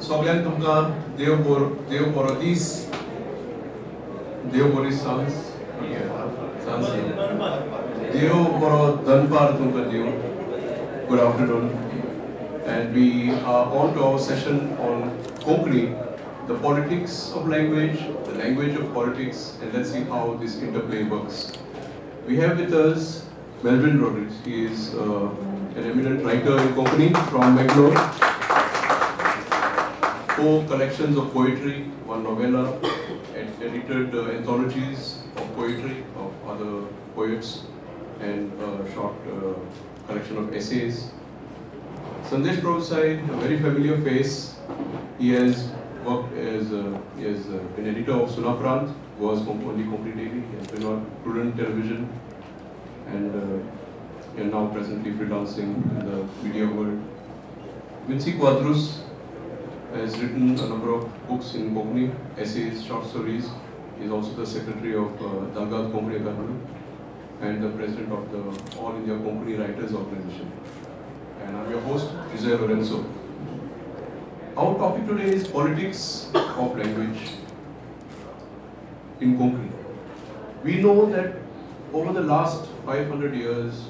सगळ्यांक तुमकां देव बरो दीस, देव बरी सांज, देव बरो दनपार तुमकां दिवं. Good afternoon, and we are on to our session on Konkani, the politics of language, the language of politics, and let's see how this interplay works. We have with us Melvin Rodriguez. He is an eminent writer in Konkani from Bangalore. 4 collections of poetry, 1 novella, edited anthologies of poetry of other poets, and a short collection of essays. Sandesh Prabhusai, a very familiar face. He has worked as been editor of Sunaprant, was only Konkani Daily. He has been on Prudent Television, and now presently freelancing in the media world. Vinci Quadrus has written a number of books in Konkani, essays, short stories. He is also the secretary of Dalgat Konkani Akademi and the president of the All India Konkani Writers Organization. And I'm your host, Jose Lorenzo. Our topic today is politics of language in Konkani. We know that over the last 500 years,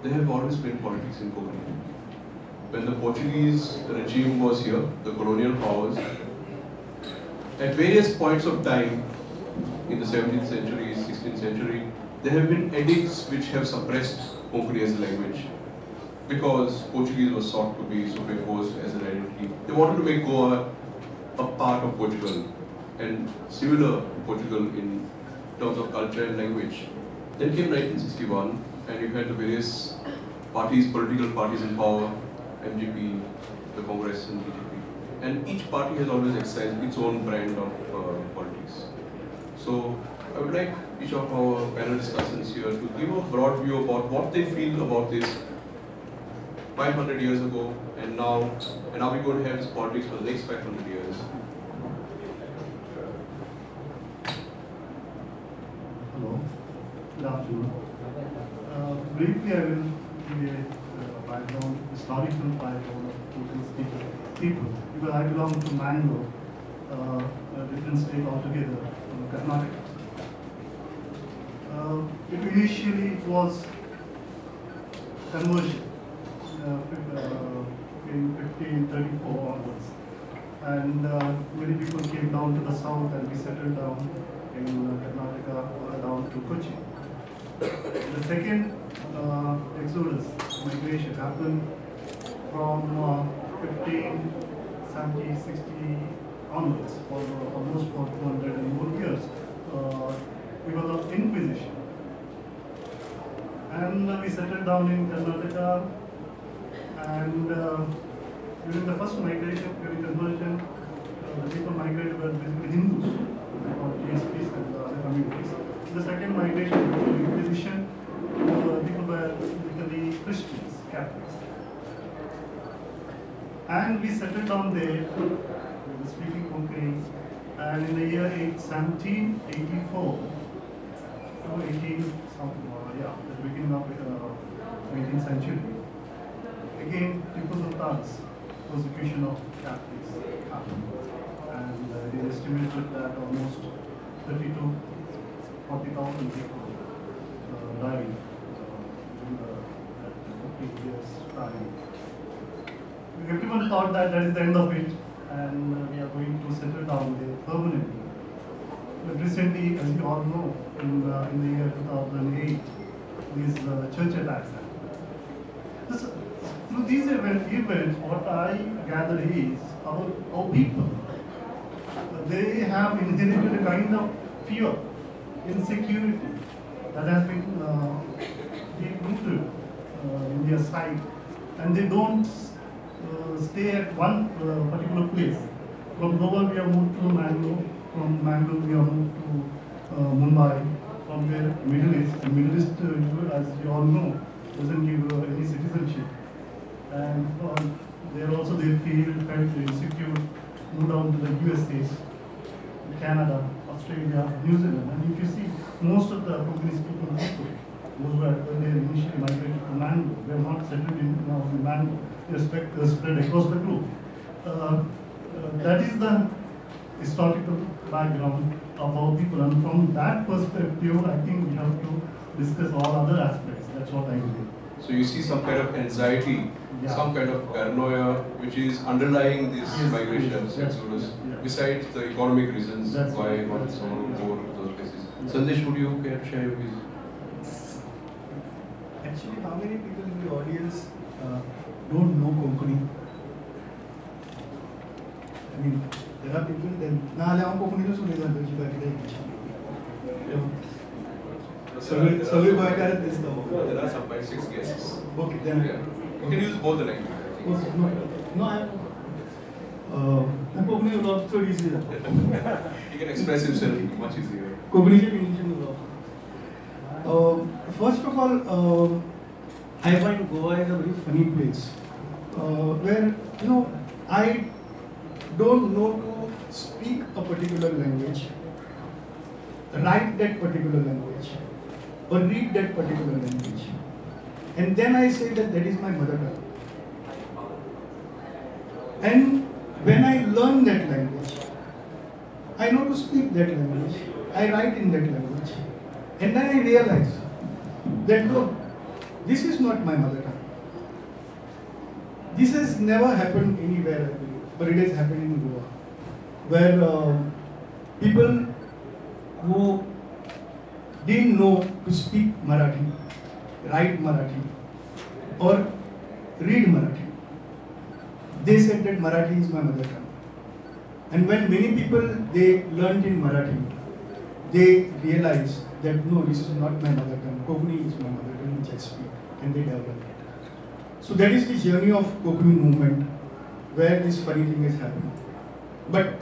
there have always been politics in Konkani. When the Portuguese regime was here, the colonial powers, at various points of time in the 17th century, 16th century, there have been edicts which have suppressed Konkani as a language because Portuguese was sought to be superimposed as an identity. They wanted to make Goa a part of Portugal and similar to Portugal in terms of culture and language. Then came 1961 and you had the various parties, political parties in power, MGP, the Congress and BJP. And each party has always exercised its own brand of politics. So I would like each of our panel discussants here to give a broad view about what they feel about this 500 years ago and now, and are we going to have this politics for the next 500 years? Hello, good afternoon. Briefly I will give a background, historical background of Konkani people, because I belong to Mangalore, a different state altogether from Karnataka. Initially it was conversion in 1534 onwards, and many people came down to the south and we settled down in Karnataka down to Kochi. The second exodus, migration happened from 1570, 60 onwards for almost for 200 and more years because of Inquisition. And we settled down in Karnataka, and during the first migration, during conversion, the people migrated were basically Hindus, or GSPs and other communities. The second migration, during Inquisition, people were basically Christians, Catholics. And we settled down there, we were speaking Konkani, and in the year 1784 to 18, the beginning of the 18th century, again, Tipu Sultan's persecution of Catholics happened, and it is estimated that almost 30 to 40,000 people died during that 50 years time. Everyone thought that that is the end of it, and we are going to settle down there permanently. But recently, as you all know, in the year 2008, these church attacks happened. Through these events, what I gather is our people, they have inherited a kind of fear, insecurity that has been deep rooted in their side, and they don't stay at one particular place. From Goa we have moved to Mangalore, from Mangalore we have moved to Mumbai, from there Middle East. And Middle East, as you all know, doesn't give any citizenship. And there also they felt insecure, move down to the USA, Canada, Australia, New Zealand. And if you see, most of the Konkani people, those who had initially migrated to Mangalore, they are not settled in Mangalore. They are spread across the globe. that is the historical background of our people, and from that perspective, I think we have to discuss all other aspects. That's what I believe. So you see some kind of anxiety, Yeah. some kind of paranoia, which is underlying this Yes, migrations, yes, exodus, yeah. besides the economic reasons That's why right, one that's someone right. would go to those places. Yeah. Sandesh, would you care to share your views? Actually, how many people in the audience don't know Konkani? I mean, there are people that नाले हम कोंकणी तो सुने जाते हैं जितना सभी बात कर this though. There are some 5-6 guests. Okay, then. Yeah. You can use both the languages. I think. Okay, no, I'm Konkani उलोवप चड easy जाता. He can express himself much easier. कोंकणीचे meaning उलोवप. First of all, I find Goa is a very funny place where I don't know to speak a particular language, write that particular language, or read that particular language, and then I say that that is my mother tongue. And when I learn that language, I know to speak that language, I write in that language, and then I realize that look, this is not my mother tongue. This has never happened anywhere, I believe, but it has happened in Goa, where people who didn't know to speak Marathi, write Marathi, or read Marathi, they said that Marathi is my mother tongue. And when many people, they learned in Marathi, they realized that no, this is not my mother tongue, Konkani is my mother tongue which I speak, and they developed it. So that is the journey of Konkani movement, where this funny thing is happening. But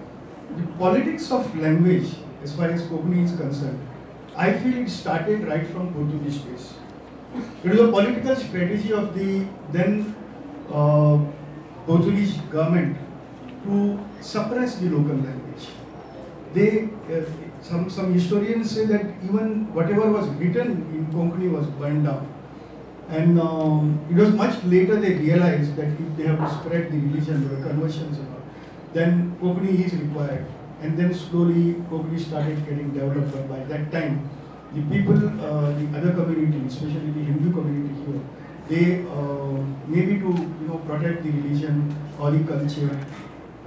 the politics of language, as far as Konkani is concerned, I feel it started right from Portuguese days. It was a political strategy of the then Portuguese government to suppress the local language. They, some historians say that even whatever was written in Konkani was burned down. And it was much later they realized that if they have to spread the religion, there were conversions and all, then Konkani is required. And then slowly Konkani started getting developed. But by that time, the people, the other community, especially the Hindu community here, they maybe to protect the religion or the culture,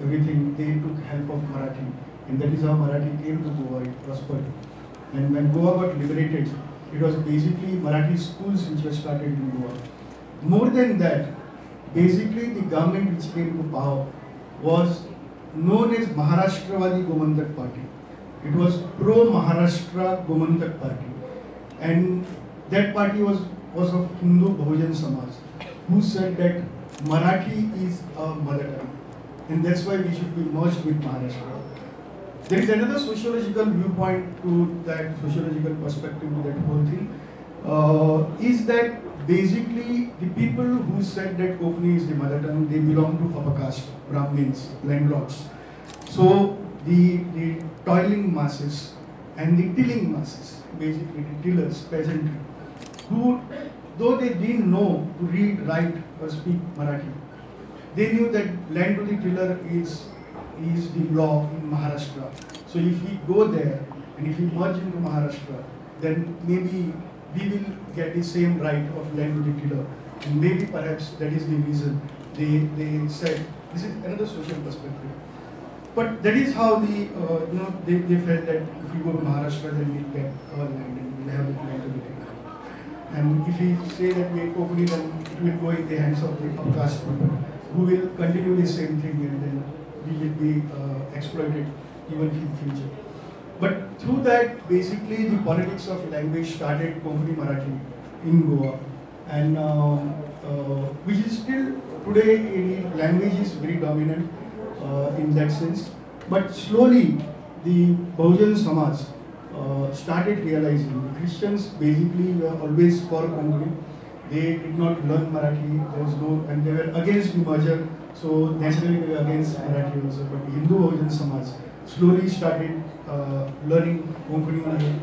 everything, they took help of Marathi. And that is how Marathi came to Goa, it prospered. And when Goa got liberated, it was basically Marathi schools which were started in Goa. More than that, basically the government which came to power was known as Maharashtravadi Gomantak Party. It was pro-Maharashtra Gomantak Party. And that party was of Hindu Bahujan Samaj, who said that Marathi is a mother tongue. And that's why we should be merged with Maharashtra. There is another sociological viewpoint to that, sociological perspective to that whole thing, is that basically the people who said that Konkani is the mother tongue, they belong to upper caste, Brahmins, landlords. So the toiling masses and the tilling masses, basically the tillers, peasantry, who, though they didn't know to read, write or speak Marathi, they knew that land to the tiller is the law in Maharashtra. So if we go there and if we merge into Maharashtra, then maybe we will get the same right of land to the tiller. And maybe perhaps that is the reason they said, this is another social perspective. But that is how they felt that if we go to Maharashtra, then we'll get our land and we'll have the land to the tiller. And if we say that we are Konkani, then it will go in the hands of the upcaste people, who will continue the same thing, and then we will be exploited even in the future. But through that, basically the politics of language started Konkani Marathi in Goa, and which is still today the language is very dominant in that sense. But slowly the Bahujan Samaj started realizing the Christians basically were always for Konkani. They did not learn Marathi, there was no, and they were against the merger, so naturally they were against Marathi also. But the Hindu Bahujan Samaj slowly started learning Konkani and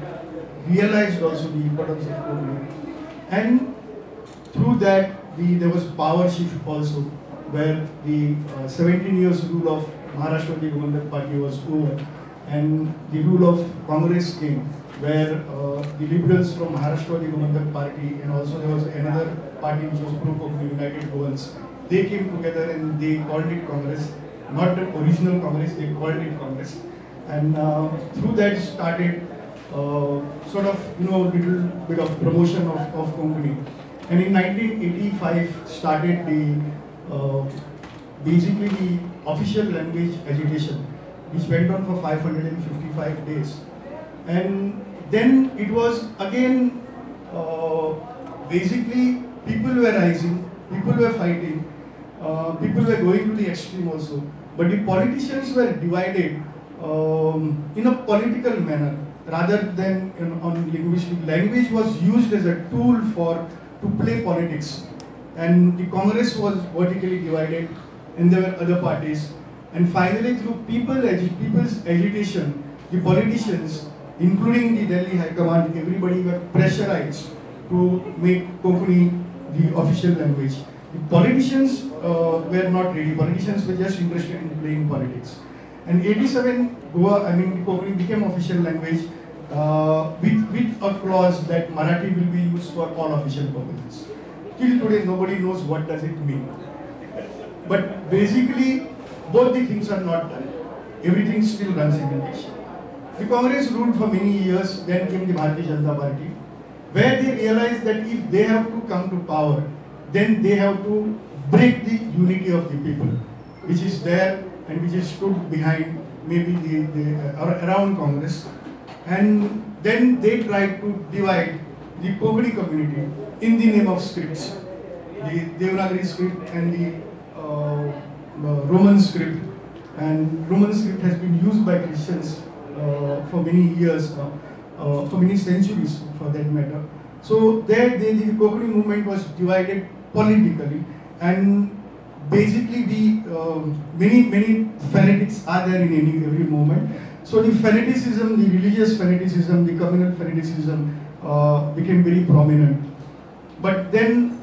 realized also the importance of Konkani. And through that, there was power shift also, where the 17 years rule of Maharashtra Gomantak Party was over, and the rule of Congress came, where the liberals from Maharashtra Gomantak Party, and also there was another party which was pro-Konkani, United Goans, they came together and they called it Congress, not the original Congress, they called it Congress. And through that started sort of, little bit of promotion of Konkani. And in 1985 started the basically the official language agitation, which went on for 555 days. And then it was again, basically people were rising, people were fighting, people were going to the extreme also. But the politicians were divided in a political manner rather than on linguistic. Language was used as a tool to play politics. And the Congress was vertically divided, and there were other parties. And finally, through people's agitation, the politicians, including the Delhi High Command, everybody were pressurized to make Konkani the official language. The politicians were not ready. Politicians were just interested in playing politics. And 87, Konkani became official language with a clause that Marathi will be used for all official purposes. Till today, nobody knows what does it mean. But basically, both the things are not done. Everything still runs in English. The Congress ruled for many years, then came the Bharatiya Janata Party, where they realized that if they have to come to power, then they have to break the unity of the people, which is there and which is stood behind maybe around Congress. And then they tried to divide the Konkani community in the name of scripts, the Devanagari script and the Roman script. And Roman script has been used by Christians for many years, for many centuries for that matter. So there the Konkani movement was divided politically, and basically the many fanatics are there in every movement. So the fanaticism, the religious fanaticism, the communal fanaticism became very prominent. But then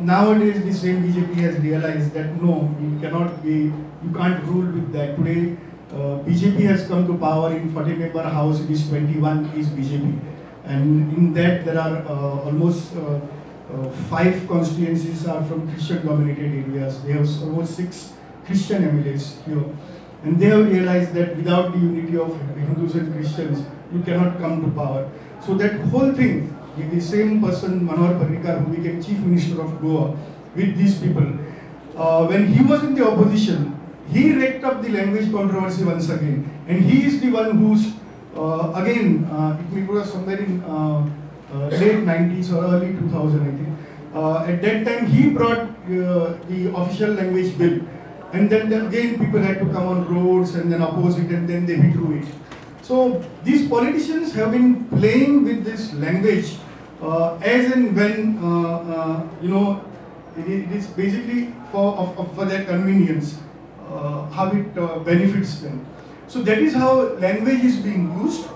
nowadays the same BJP has realized that no, you can't rule with that. Today BJP has come to power in 40-member house, it is 21 is BJP. And in that there are almost 5 constituencies are from Christian dominated areas. They have almost 6 Christian MLAs here. And they have realized that without the unity of Hindus and Christians, you cannot come to power. So that whole thing, the same person, Manohar Parrikar, who became Chief Minister of Goa, with these people, when he was in the opposition, he raked up the language controversy once again. And he is the one who's, again, it was somewhere in late 90s or early 2000, I think. At that time, he brought the official language bill. And then again, people had to come on roads and then oppose it, and then they withdrew it. So these politicians have been playing with this language as and when, it is basically for their convenience, how it benefits them. So that is how language is being used.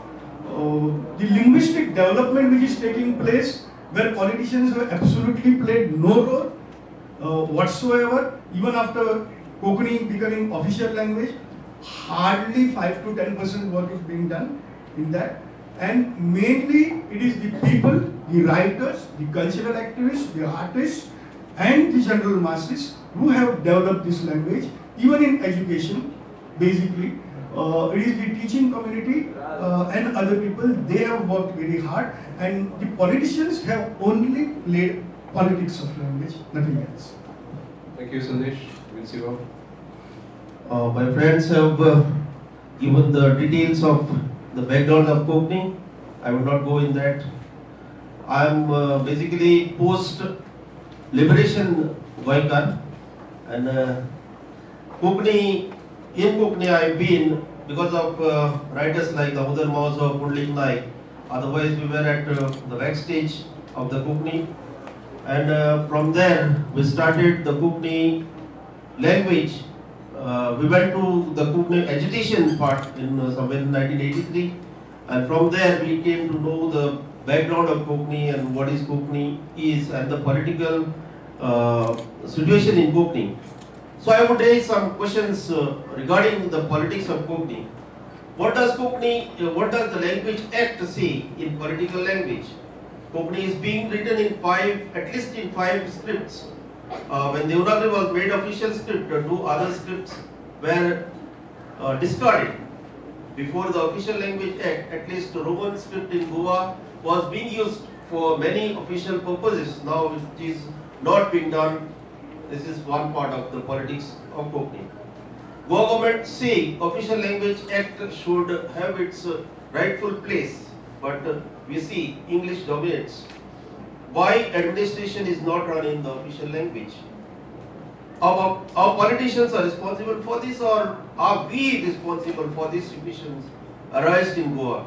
The linguistic development which is taking place, where politicians have absolutely played no role whatsoever, even after Konkani becoming official language, hardly 5 to 10% work is being done in that. And mainly it is the people, the writers, the cultural activists, the artists and the general masses who have developed this language, even in education, basically. It is the teaching community and other people, they have worked very hard, and the politicians have only played politics of language, nothing else. Thank you, Sandesh. We'll see you. My friends have given the details of the background of Konkani. I will not go in that. I am basically post-liberation Goikar, and in Konkani I have been because of writers like Damodar Maus or Pundalik Naik. Otherwise we were at the backstage of the Konkani, and from there we started the Konkani language. We went to the Konkani agitation part in somewhere in 1983, and from there we came to know the background of Konkani and what is Konkani is, and the political situation in Konkani. So I would raise some questions regarding the politics of Konkani. What does the Language Act say in political language? Konkani is being written in at least in five scripts. When Devanagari was made official script, two other scripts were discarded. Before the official Language Act, at least the Roman script in Goa was being used for many official purposes. Now it is not being done. This is one part of the politics of Konkani. Goa government say official Language Act should have its rightful place, but we see English dominates. Why administration is not run in the official language? Our politicians are responsible for this, or are we responsible for these situations arised in Goa?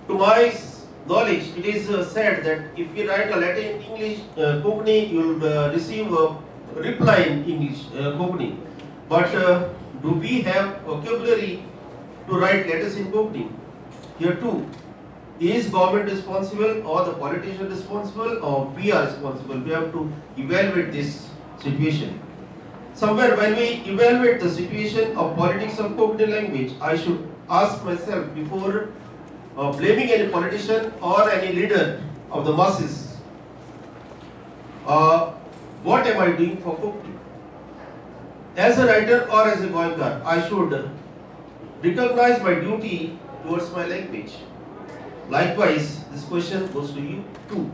To my knowledge, it is said that if you write a letter in English, Konkani, you will receive a reply in English, Konkani. But do we have vocabulary to write letters in Konkani? Here too, is government responsible or the politician responsible, or we are responsible? We have to evaluate this situation. Somewhere when we evaluate the situation of politics of Konkani language, I should ask myself before blaming any politician or any leader of the masses, what am I doing for Konkani? As a writer or as a Goenkar, I should recognize my duty towards my language. Likewise, this question goes to you too.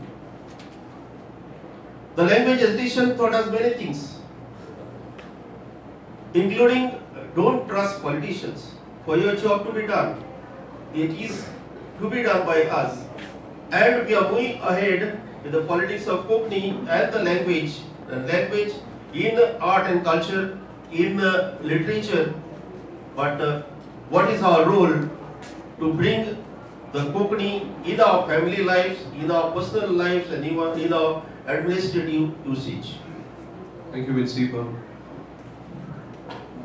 The language education taught us many things, including don't trust politicians. For your job to be done, it is to be done by us. And we are moving ahead with the politics of Konkani and the language in art and culture, in literature. But what is our role to bring the Konkani in our family lives, in our personal lives, and even in our administrative usage? Thank you, Vincepa.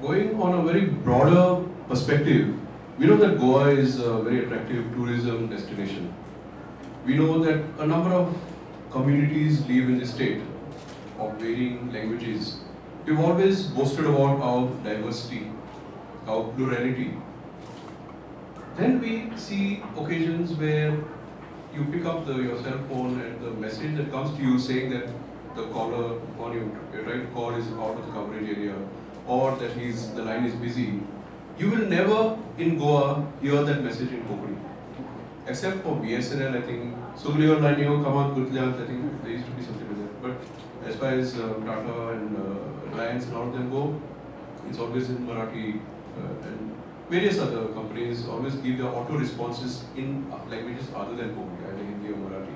Going on a very broader perspective, we know that Goa is a very attractive tourism destination. We know that a number of communities live in the state of varying languages. We've always boasted about our diversity, our plurality. Then we see occasions where you pick up your cell phone and the message that comes to you saying that the caller on your right call is out of the coverage area, or that the line is busy. You will never in Goa hear that message in Konkani. Except for BSNL, I think, Suglior Lanyo, Kamal Gurjat, I think there used to be something like that. But as far as Tata and Reliance and all of them go, it's always in Marathi, and various other companies always give their auto responses in languages other than Konkani, either Hindi or Marathi.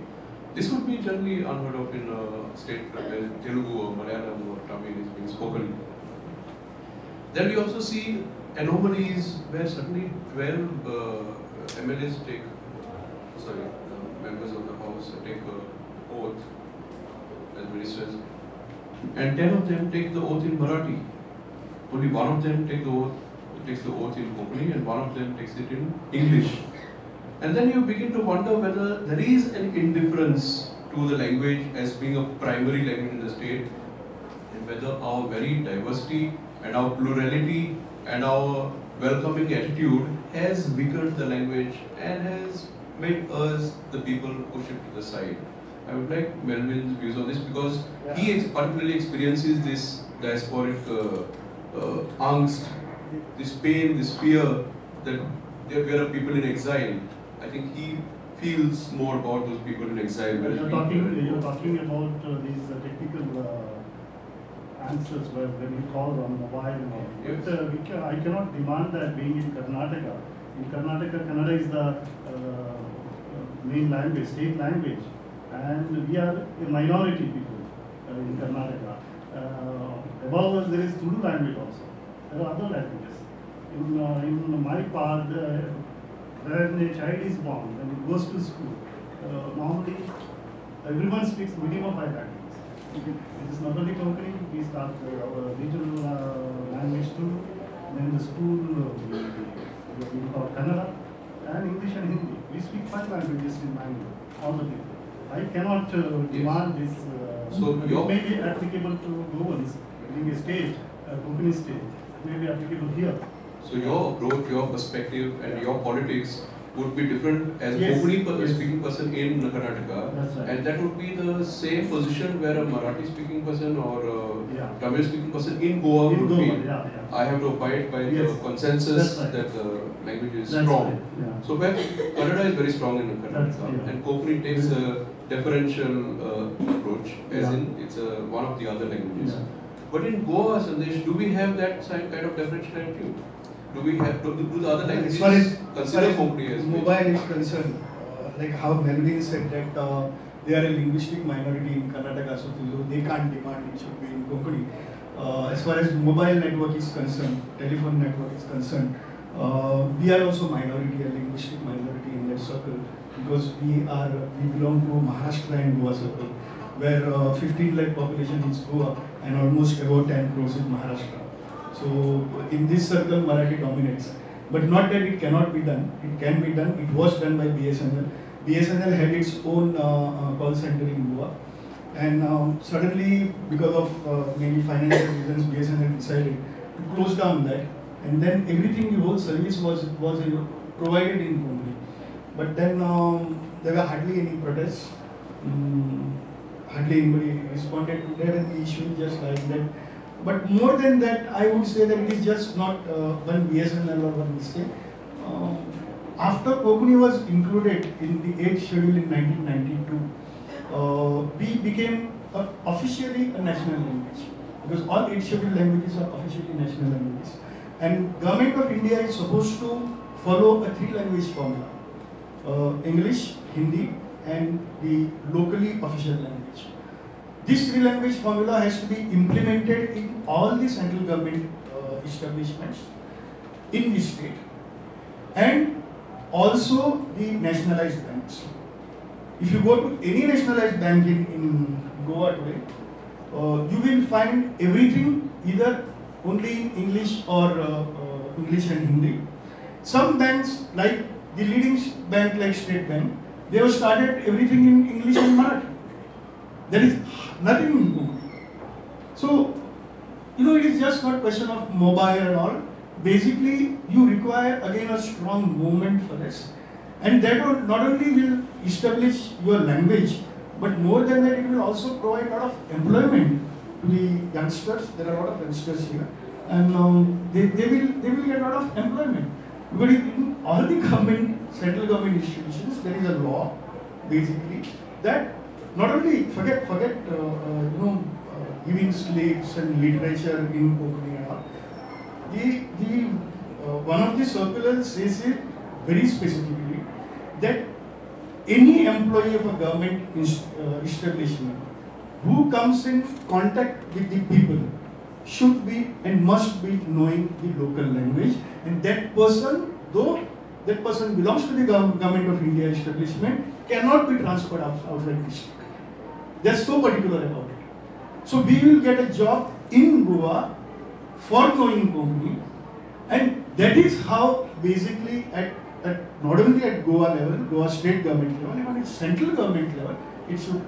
This would be generally unheard of in a state where Telugu or Malayalam or Tamil is being spoken. Then we also see anomalies where suddenly 12 members of the house take an oath as ministers, and 10 of them take the oath in Marathi. Only one of them takes the oath in Konkani, and one of them takes it in English. And then you begin to wonder whether there is an indifference to the language as being a primary language in the state, and whether our very diversity and our plurality and our welcoming attitude has weakened the language and has made us, the people, push it to the side. I would like Melvin's views on this, because he particularly experiences this diasporic angst, this pain, this fear that there are people in exile. I think he feels more about those people in exile. You're talking about these technical answers when you call on mobile and all. Yes. But I cannot demand that being in Karnataka. In Karnataka, Kannada is the main language, state language, and we are a minority people in Karnataka. Above us, there is Tudu language also. There are other languages. In my part, when a child is born, when it goes to school, normally everyone speaks minimum 5 languages. It is not only Konkani, we start our regional language too. Then in the school, we call Kannada and English and Hindi. We speak 5 languages in Bangalore, all the people. I cannot demand this. So it may be applicable to Goans. being a state, a company state, may be applicable here. So your approach, your perspective and your politics would be different as Yes, Konkani yes. speaking person in Karnataka, That's right. and that would be the same position where a Marathi speaking person or a Yeah. Tamil speaking person in Goa In would Goa, feel. yeah, yeah. I have to abide by Yes. the consensus That's right. that the language is That's strong. right, yeah. So where Kannada is very strong in That's- Karnataka, yeah. and Konkani takes a deferential approach, as Yeah. in it's one of the other languages. Yeah. But in Goa, Sandesh, do we have that same kind of differential attitude? Do we have do the other languages As far as consider Konkani as mobile is concerned, like how Melvin said that they are a linguistic minority in Karnataka, so they can't demand it should be in Konkani. As far as mobile network is concerned, telephone network is concerned, we are also minority, a linguistic minority in that circle, because we belong to Maharashtra and Goa circle, where 15 lakh population is Goa and almost about 10 crores is Maharashtra. So in this circle, Marathi dominates. But not that it cannot be done. It can be done. It was done by BSNL. BSNL had its own call center in Goa. And suddenly, because of maybe financial reasons, BSNL decided to close down that. And then everything, the whole service was provided in Konkani. But then there were hardly any protests. Hardly anybody responded to that, and the issue is just like that. But more than that, I would say that it is just not one BSNL or one mistake. After Konkani was included in the 8th schedule in 1992, we became officially a national language, because all 8 scheduled languages are officially national languages. And Government of India is supposed to follow a 3-language formula: English, Hindi, and the locally official language. This 3-language formula has to be implemented in all the central government establishments in the state, and also the nationalized banks. If you go to any nationalized bank in Goa today, you will find everything either only in English or English and Hindi. Some banks, like the leading bank like State Bank, they have started everything in English and Marathi. There is nothing in Konkani. So, it is just not question of mobile and all. Basically, you require again a strong movement for this. And that not only will establish your language, but more than that, it will also provide a lot of employment to the youngsters. There are a lot of youngsters here. And they will get a lot of employment. Because in all the central government institutions, there is a law, basically, that not only forget giving slates and literature in Konkani and all. One of the circulars says it very specifically that any employee of a government establishment who comes in contact with the people should be and must be knowing the local language, and that person, though that person belongs to the Government of India establishment, cannot be transferred outside district. They are so particular about it. So we will get a job in Goa for knowing Konkani, and that is how basically at not only at Goa level, Goa state government level, even at central government level, it should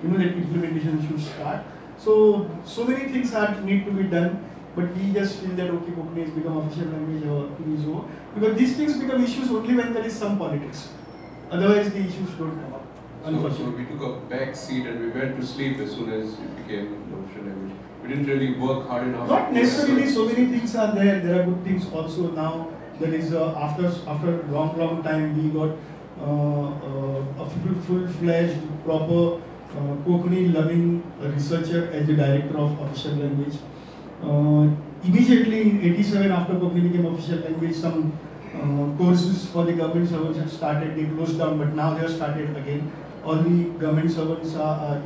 that implementation should start. So many things need to be done, but we just feel that okay, Konkani has become official language or so, because these things become issues only when there is some politics. Otherwise, the issues don't come up. So we took a back seat and we went to sleep as soon as it became the official language. We didn't really work hard enough. Not necessarily. So many things are there. There are good things also now. There is after long time we got a full-fledged proper Konkani loving researcher as the director of official language. Immediately in '87, after Konkani became official language, some courses for the government servants have started. They closed down, but now they have started again. All the government servants are,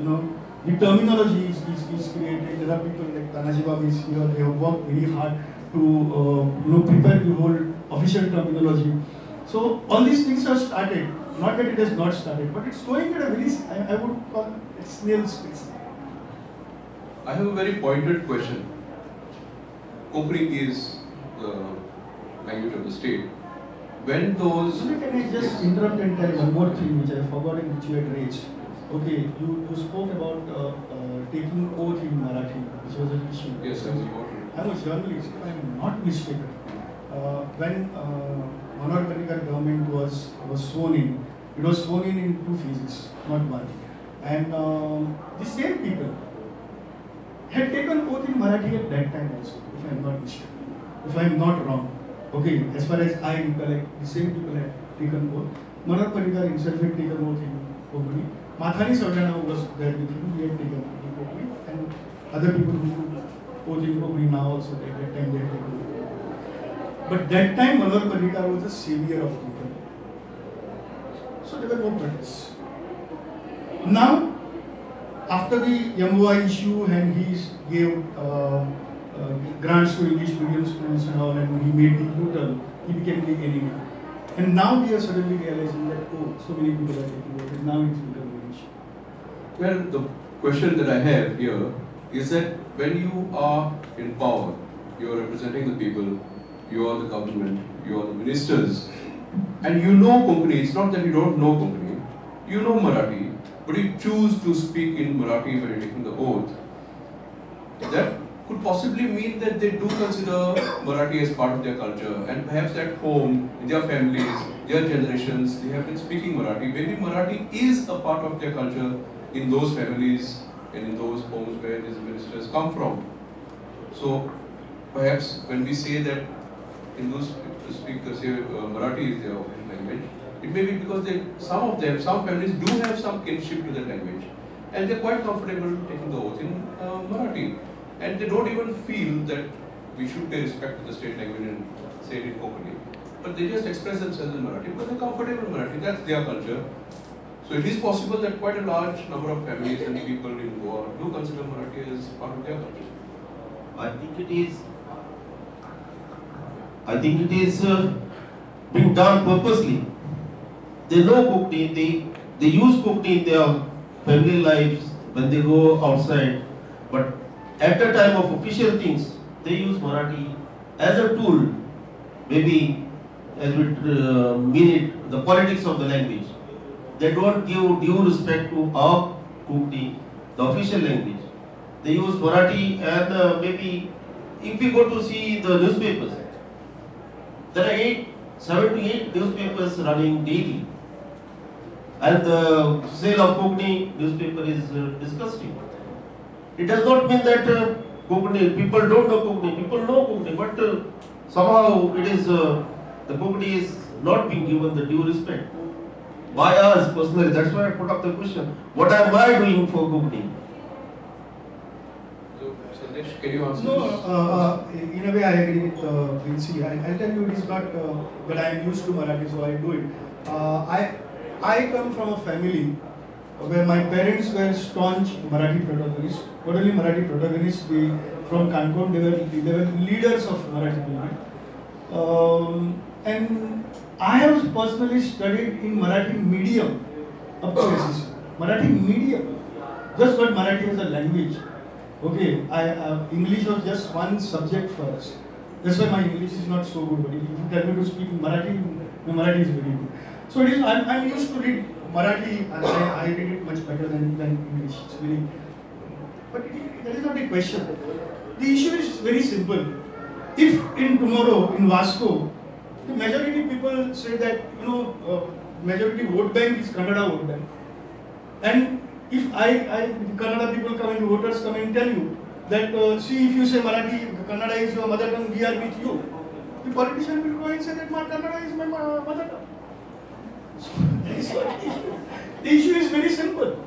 the terminology is created. There are people like Tanaji Babu is here. They have worked very hard to prepare the whole official terminology. So all these things have started. Not that it has not started, but it's going at a very, I would call it snail's pace. I have a very pointed question. Konkani is the language of the state. When those... So can I just interrupt and tell one more thing which I have forgotten, which you had raised? Okay, you spoke about taking oath in Marathi, which was an issue. Yes, that's important. I'm a journalist, if I'm not mistaken. When Manohar Parrikar government was sworn in, it was sworn in two phases, not one. And the same people had taken oath in Marathi at that time also, if I'm not mistaken, if I'm not wrong. Okay, as far as I recollect, the same people had taken oath. Manohar Parrikar himself had taken oath in Konkani. Mathani Sardana was there with him, he had taken oath in Konkani, and other people who oath in Konkani now also, at that time they had taken oath. But that time Manohar Parrikar was the savior of people. So there were no protests. Now, after the MOI issue and he gave grants to English medium schools and all, and he made the U-turn, he became the enemy. And now we are suddenly realizing that, oh, so many people are taking over, and now it's become an issue. Well, the question that I have here is that when you are in power, you are representing the people, you are the government, you are the ministers, and you know Konkani. It's not that you don't know Konkani, you know Marathi, but you choose to speak in Marathi when you're taking the oath. That could possibly mean that they do consider Marathi as part of their culture, and perhaps at home, in their families, their generations, they have been speaking Marathi. Maybe Marathi is a part of their culture in those families and in those homes where these ministers come from. So perhaps when we say that Hindus speak, say Marathi is their official language, it may be because some families do have some kinship to that language, and they're quite comfortable taking the oath in Marathi. And they don't even feel that we should pay respect to the state language and say it in Konkani. But they just express themselves in Marathi because they're comfortable in Marathi, that's their culture. So it is possible that quite a large number of families and people in Goa do consider Marathi as part of their culture. I think it is being done purposely. They know Konkani, they use Konkani in their family lives when they go outside, but at the time of official things, they use Marathi as a tool, maybe as we mean it, the politics of the language. They don't give due respect to our Konkani, the official language. They use Marathi, and maybe if we go to see the newspapers, there are 7 to 8 newspapers running daily, and the sale of Konkani newspaper is disgusting. It does not mean that Konkani, people don't know Konkani, people know Konkani, but somehow it is, the Konkani is not being given the due respect. By us personally, that's why I put up the question, what am I doing for Konkani? So, Sandesh, can you answer No, in a way I agree with Vinci. I'll tell you it is not that I am used to Marathi, so I do it. I come from a family where my parents were staunch Marathi protagonists. Not only Marathi protagonists, from Kanpur, they were leaders of Marathi movement. And I have personally studied in Marathi medium up to SSC. Marathi medium, just got Marathi as a language. Okay, English was just one subject for us. That's why my English is not so good. But if you tell me to speak in Marathi, my Marathi is very good. So it is. I'm used to read Marathi, and I read it much better than English. It's very. But that is not a question. The issue is very simple. If in tomorrow in Vasco, the majority people say that majority vote bank is Kannada vote bank, and if Kannada people come and voters come and tell you that see, if you say Marathi, Kannada is your mother tongue, we are with you, the politician will go and say that Kannada is my mother tongue. So, the issue is very simple.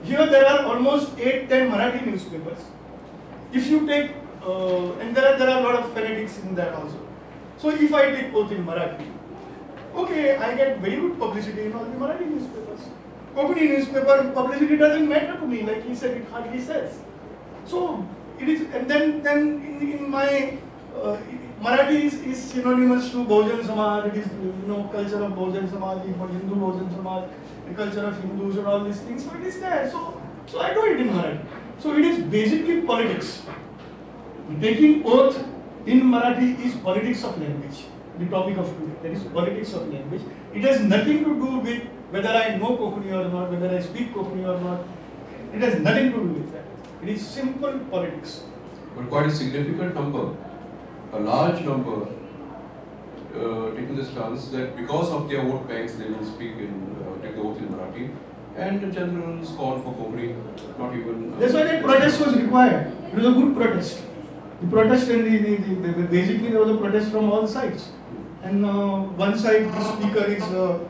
Here there are almost 8-10 Marathi newspapers. If you take, and there are a lot of phonetics in that also. So if I take oath in Marathi, okay, I get very good publicity in all the Marathi newspapers. Konkani newspaper publicity doesn't matter to me, like he said, it hardly says. So it is, and then in my Marathi is synonymous to Bahujan Samaj. It is culture of Bahujan Samaj, Hindu Bahujan Samaj, the culture of Hindus and all these things. So it is there. So I do it in Marathi. So it is basically politics. Taking oath in Marathi is politics of language. The topic of today, that is politics of language. It has nothing to do with whether I know Konkani or not, whether I speak Konkani or not. It has nothing to do with that. It is simple politics. But quite a significant number, a large number, taking the stance that because of their vote banks, they will speak in, take the oath in Marathi, and the general scorn for Konkani, not even. That's why that protest was required. It was a good protest. The protest and basically there was a protest from all sides. And one side, the speaker is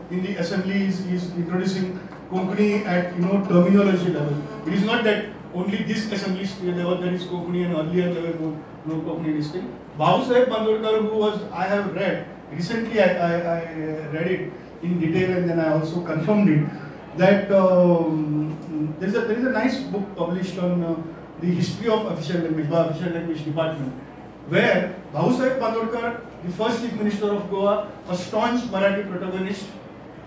in the assembly is introducing Konkani at terminology level. It is not that only this assembly level there is Konkani and earlier there was no Konkani listing. Bhabusaheb Bandorkar, who was I have read recently, I read it in detail and then I also confirmed it that there is a nice book published on the history of official language by Official Language Department, where Bhabusaheb Bandorkar, the first Chief Minister of Goa, a staunch Marathi protagonist,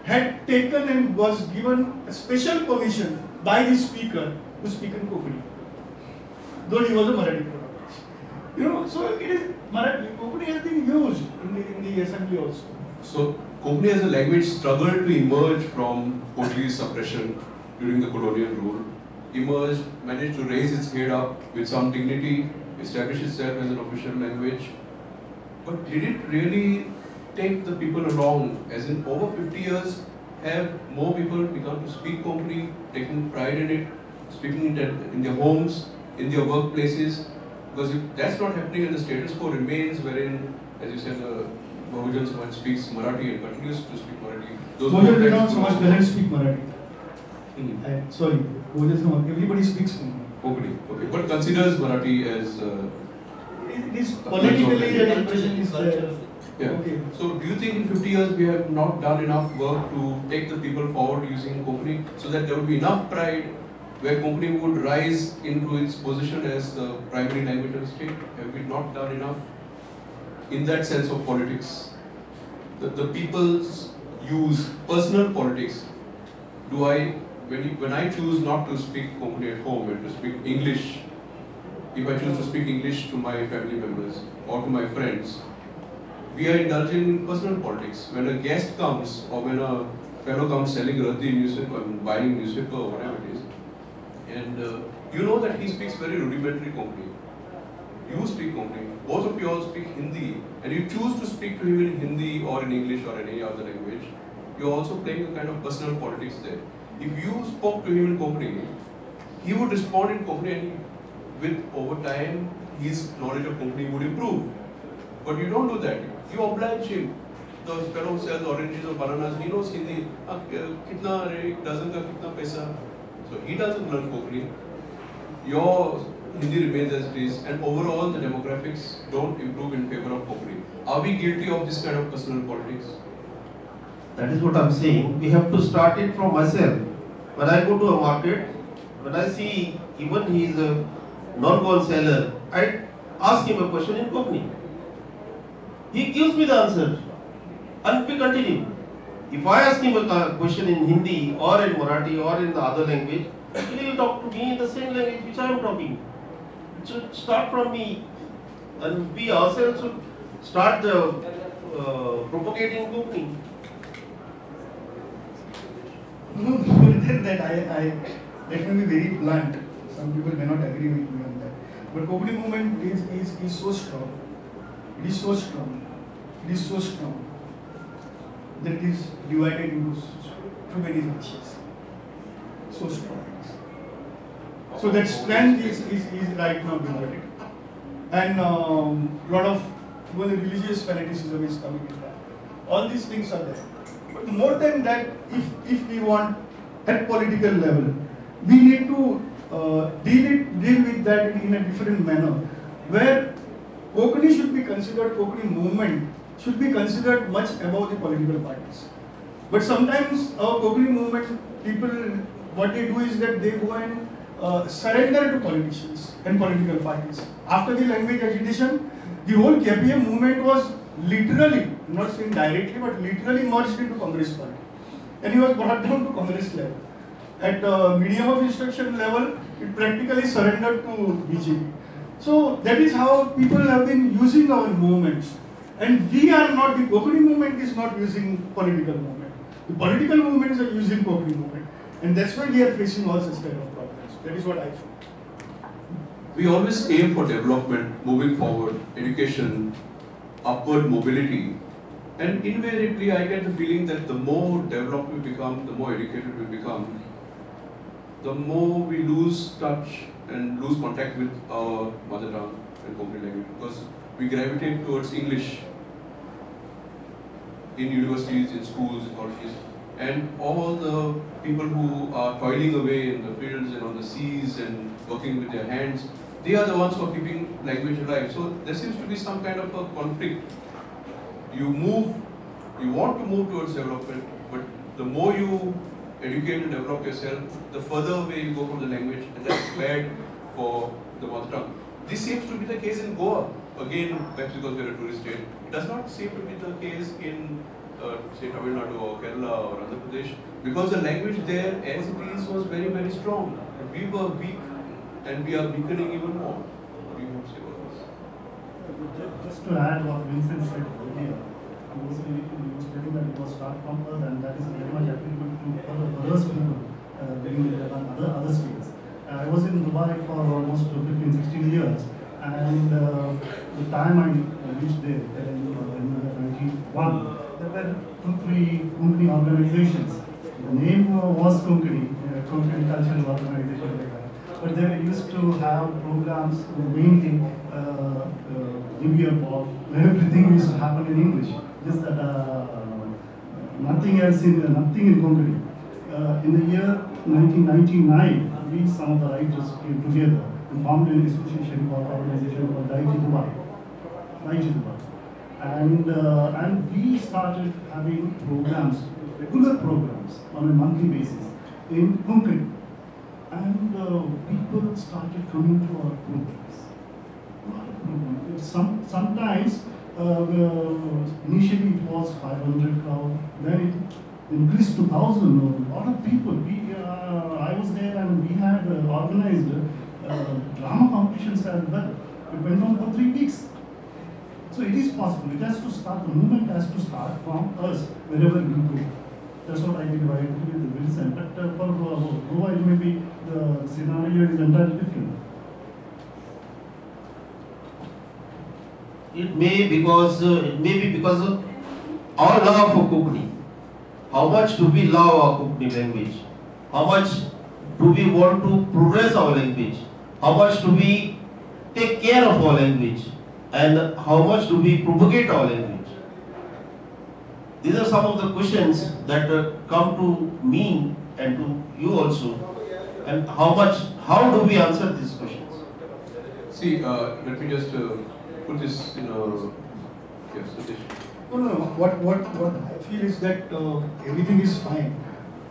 had taken and was given a special permission by the speaker to speak in Konkani, though he was a Marathi protagonist. So it is Marathi. Konkani has been used in the assembly also. So Konkani as a language struggled to emerge from Portuguese suppression during the colonial rule. Emerged, managed to raise its head up with some dignity, establish itself as an official language. But did it really take the people along? As in over 50 years, have more people begun to speak Konkani, taking pride in it, speaking it in their homes, in their workplaces? Because if that's not happening and the status quo remains, wherein, as you said, the Bahujan Samaj speaks Marathi and continues to speak Marathi. Bahujan Samaj doesn't speak Marathi. Mm-hmm. Sorry, Bahujan Samaj, everybody speaks Konkani. Okay, but considers Marathi as. It is politically an impression is there. Yeah. Okay. So do you think in 50 years we have not done enough work to take the people forward using Konkani so that there would be enough pride where Konkani would rise into its position as the primary language of the state? Have we not done enough in that sense of politics? The people's use, personal politics. When I choose not to speak Konkani at home and to speak English, if I choose to speak English to my family members or to my friends, we are indulging in personal politics. When a guest comes or when a fellow comes selling Radhi newspaper, buying newspaper or whatever it is, and you know that he speaks very rudimentary Konkani. You speak Konkani, both of you all speak Hindi, and you choose to speak to him in Hindi or in English or in any other language, you are also playing a kind of personal politics there. If you spoke to him in Konkani, he would respond in Konkani and with over time, his knowledge of Konkani would improve. But you don't do that. You oblige him. The fellow who sells oranges or bananas, he knows Hindi. Kitna dozen ka kitna paisa. So he doesn't learn Konkani. Your Hindi remains as it is, and overall the demographics don't improve in favor of Konkani. Are we guilty of this kind of personal politics? That is what I'm saying. We have to start it from myself. When I go to a market, when I see even he is a non-goan seller, I ask him a question in Konkani. He gives me the answer and we continue. If I ask him a question in Hindi or in Marathi or in the other language, he will talk to me in the same language which I am talking. It should start from me, and we ourselves should start propagating Konkani. No, more than that, let me be very blunt. Some people may not agree with me on that. But Konkani movement is so strong. It is so strong. It is so strong that it is divided into too many factions. So strong. So that strength is right now divided. And lot of even religious fanaticism is coming in that. All these things are there. But more than that, if we want at political level, we need to deal with that in a different manner, where Konkani should be considered, Konkani movement should be considered much above the political parties. But sometimes our Konkani movement, people, what they do is that they go and surrender to politicians and political parties. After the language agitation, the whole KPM movement was literally, not saying directly, but literally merged into Congress party. And he was brought down to Congress level. At medium of instruction level, it practically surrendered to BJP. So that is how people have been using our movements. And we are not, the Konkani movement is not using political movement. The political movements are using Konkani movement, and that's why we are facing all such kind of problems. That is what I feel. We always aim for development, moving forward, education, upward mobility, and invariably I get the feeling that the more developed we become, the more educated we become, the more we lose touch and lose contact with our mother tongue and Konkani language, because we gravitate towards English in universities, in schools, in colleges, and all the people who are toiling away in the fields and on the seas and working with their hands, they are the ones who are keeping language alive. So there seems to be some kind of a conflict. You want to move towards development, but the more you educate and develop yourself, the further away you go from the language, and that's bad for the mother tongue. This seems to be the case in Goa. Again, perhaps because we are a tourist state. It does not seem to be the case in, say, Tamil Nadu or Kerala or Andhra Pradesh, because the language there, as it is, was very, very strong. We were weak, and we are weakening even more. What do you want to say about this? Just to add what Vincent said earlier, he was stating that it was start from us, and that is very much applicable to other people living in other states. I was in Dubai for almost 15-16 years, and the time I reached there in 1991, there were 2-3 Konkani organizations. The name was Konkani Cultural Organization like that. But they used to have programs mainly New Year ball, where everything used to happen in English. Just that nothing in Konkani. In the year 1999, we, some of the writers came together and formed an association called organization called Daiji Dubai. And we started having programs, regular programs on a monthly basis in Konkani. And people started coming to our programs. Sometimes, initially it was 500 crowd, then it increased to 1,000. A lot of people. I was there, and we had organized drama competitions as well. It went on for 3 weeks. So it is possible. It has to start. The movement has to start from us wherever we go. That's what I did. I agree with Vincent. But for Goa, it may be the scenario is entirely different. It may be because of our love for Konkani. How much do we love our Konkani language? How much do we want to progress our language? How much do we take care of our language? And how much do we propagate our language? These are some of the questions that come to me and to you also. And how do we answer these questions? See, let me just put this in a suggestion. No. What I feel is that everything is fine.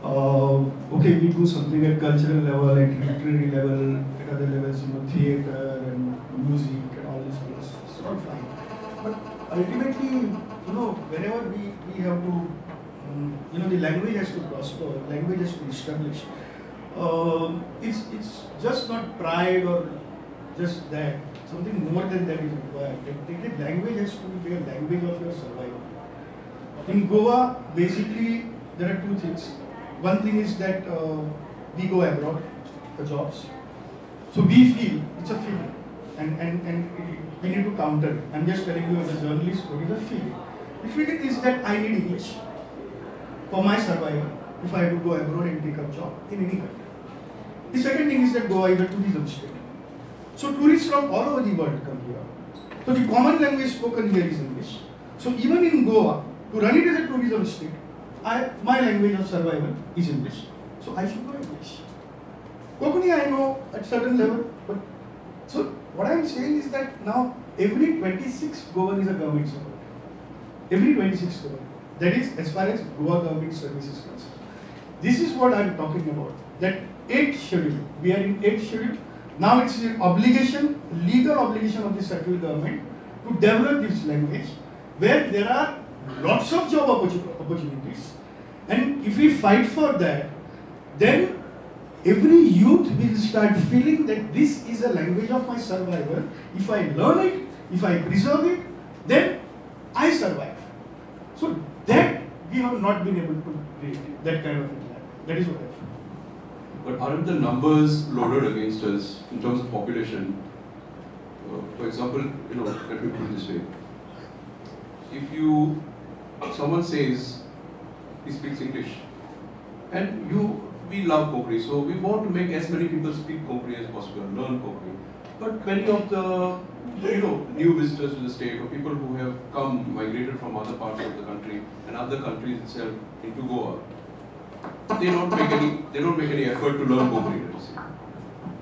Okay, we do something at cultural level, at literary level, at other levels, theatre and music and all these things. It's all fine. But ultimately, whenever we have to, the language has to prosper, language has to be established. It's just not pride or just that. Something more than that is required. The language has to be a language of your survival. In Goa, basically, there are 2 things. One thing is that we go abroad for jobs. So we feel, it's a feeling. And we need to counter it. I'm just telling you as a journalist, what is a feeling? The feeling is that I need English for my survival if I have to go abroad and take a job in any country. The second thing is that Goa is a tourism state. So tourists from all over the world come here. So the common language spoken here is English. So even in Goa, to run it as a tourism state, my language of survival is English. So I should go English. Konkani I know at certain level, but so what I am saying is that now every 26 Goan is a government servant. Every 26 Goan. That is as far as Goa government service is concerned. This is what I am talking about. That 8th schedule. We are in 8th schedule. Now it's an obligation, legal obligation of the central government to develop this language where there are lots of job opportunities. And if we fight for that, then every youth will start feeling that this is a language of my survival. If I learn it, if I preserve it, then I survive. So that we have not been able to create that kind of impact. That is what I feel. But aren't the numbers loaded against us in terms of population? For example, let me put it this way. If someone says he speaks English, and we love Konkani, so we want to make as many people speak Konkani as possible, learn Konkani. But many of the new visitors to the state, or people who have migrated from other parts of the country and other countries itself into Goa, they don't make any effort to learn Konkani, let's say.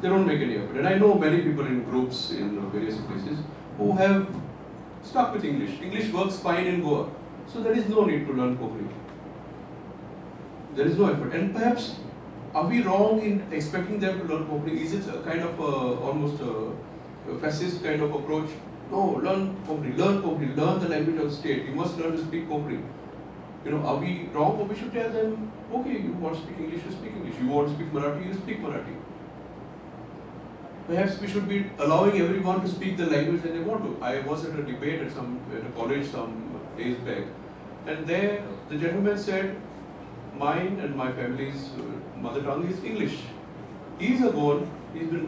They don't make any effort. And I know many people in groups in various places who have stuck with English. English works fine in Goa, so there is no need to learn Konkani. There is no effort. And perhaps, are we wrong in expecting them to learn Konkani? Is it a kind of almost a fascist kind of approach? No, learn Konkani, learn the language of the state. You must learn to speak Konkani. Are we wrong, or we should tell them, okay, you want to speak English, you speak English. You want to speak Marathi, you speak Marathi. Perhaps we should be allowing everyone to speak the language that they want to. I was at a debate at a college some days back, and there the gentleman said, mine and my family's mother tongue is English. He's been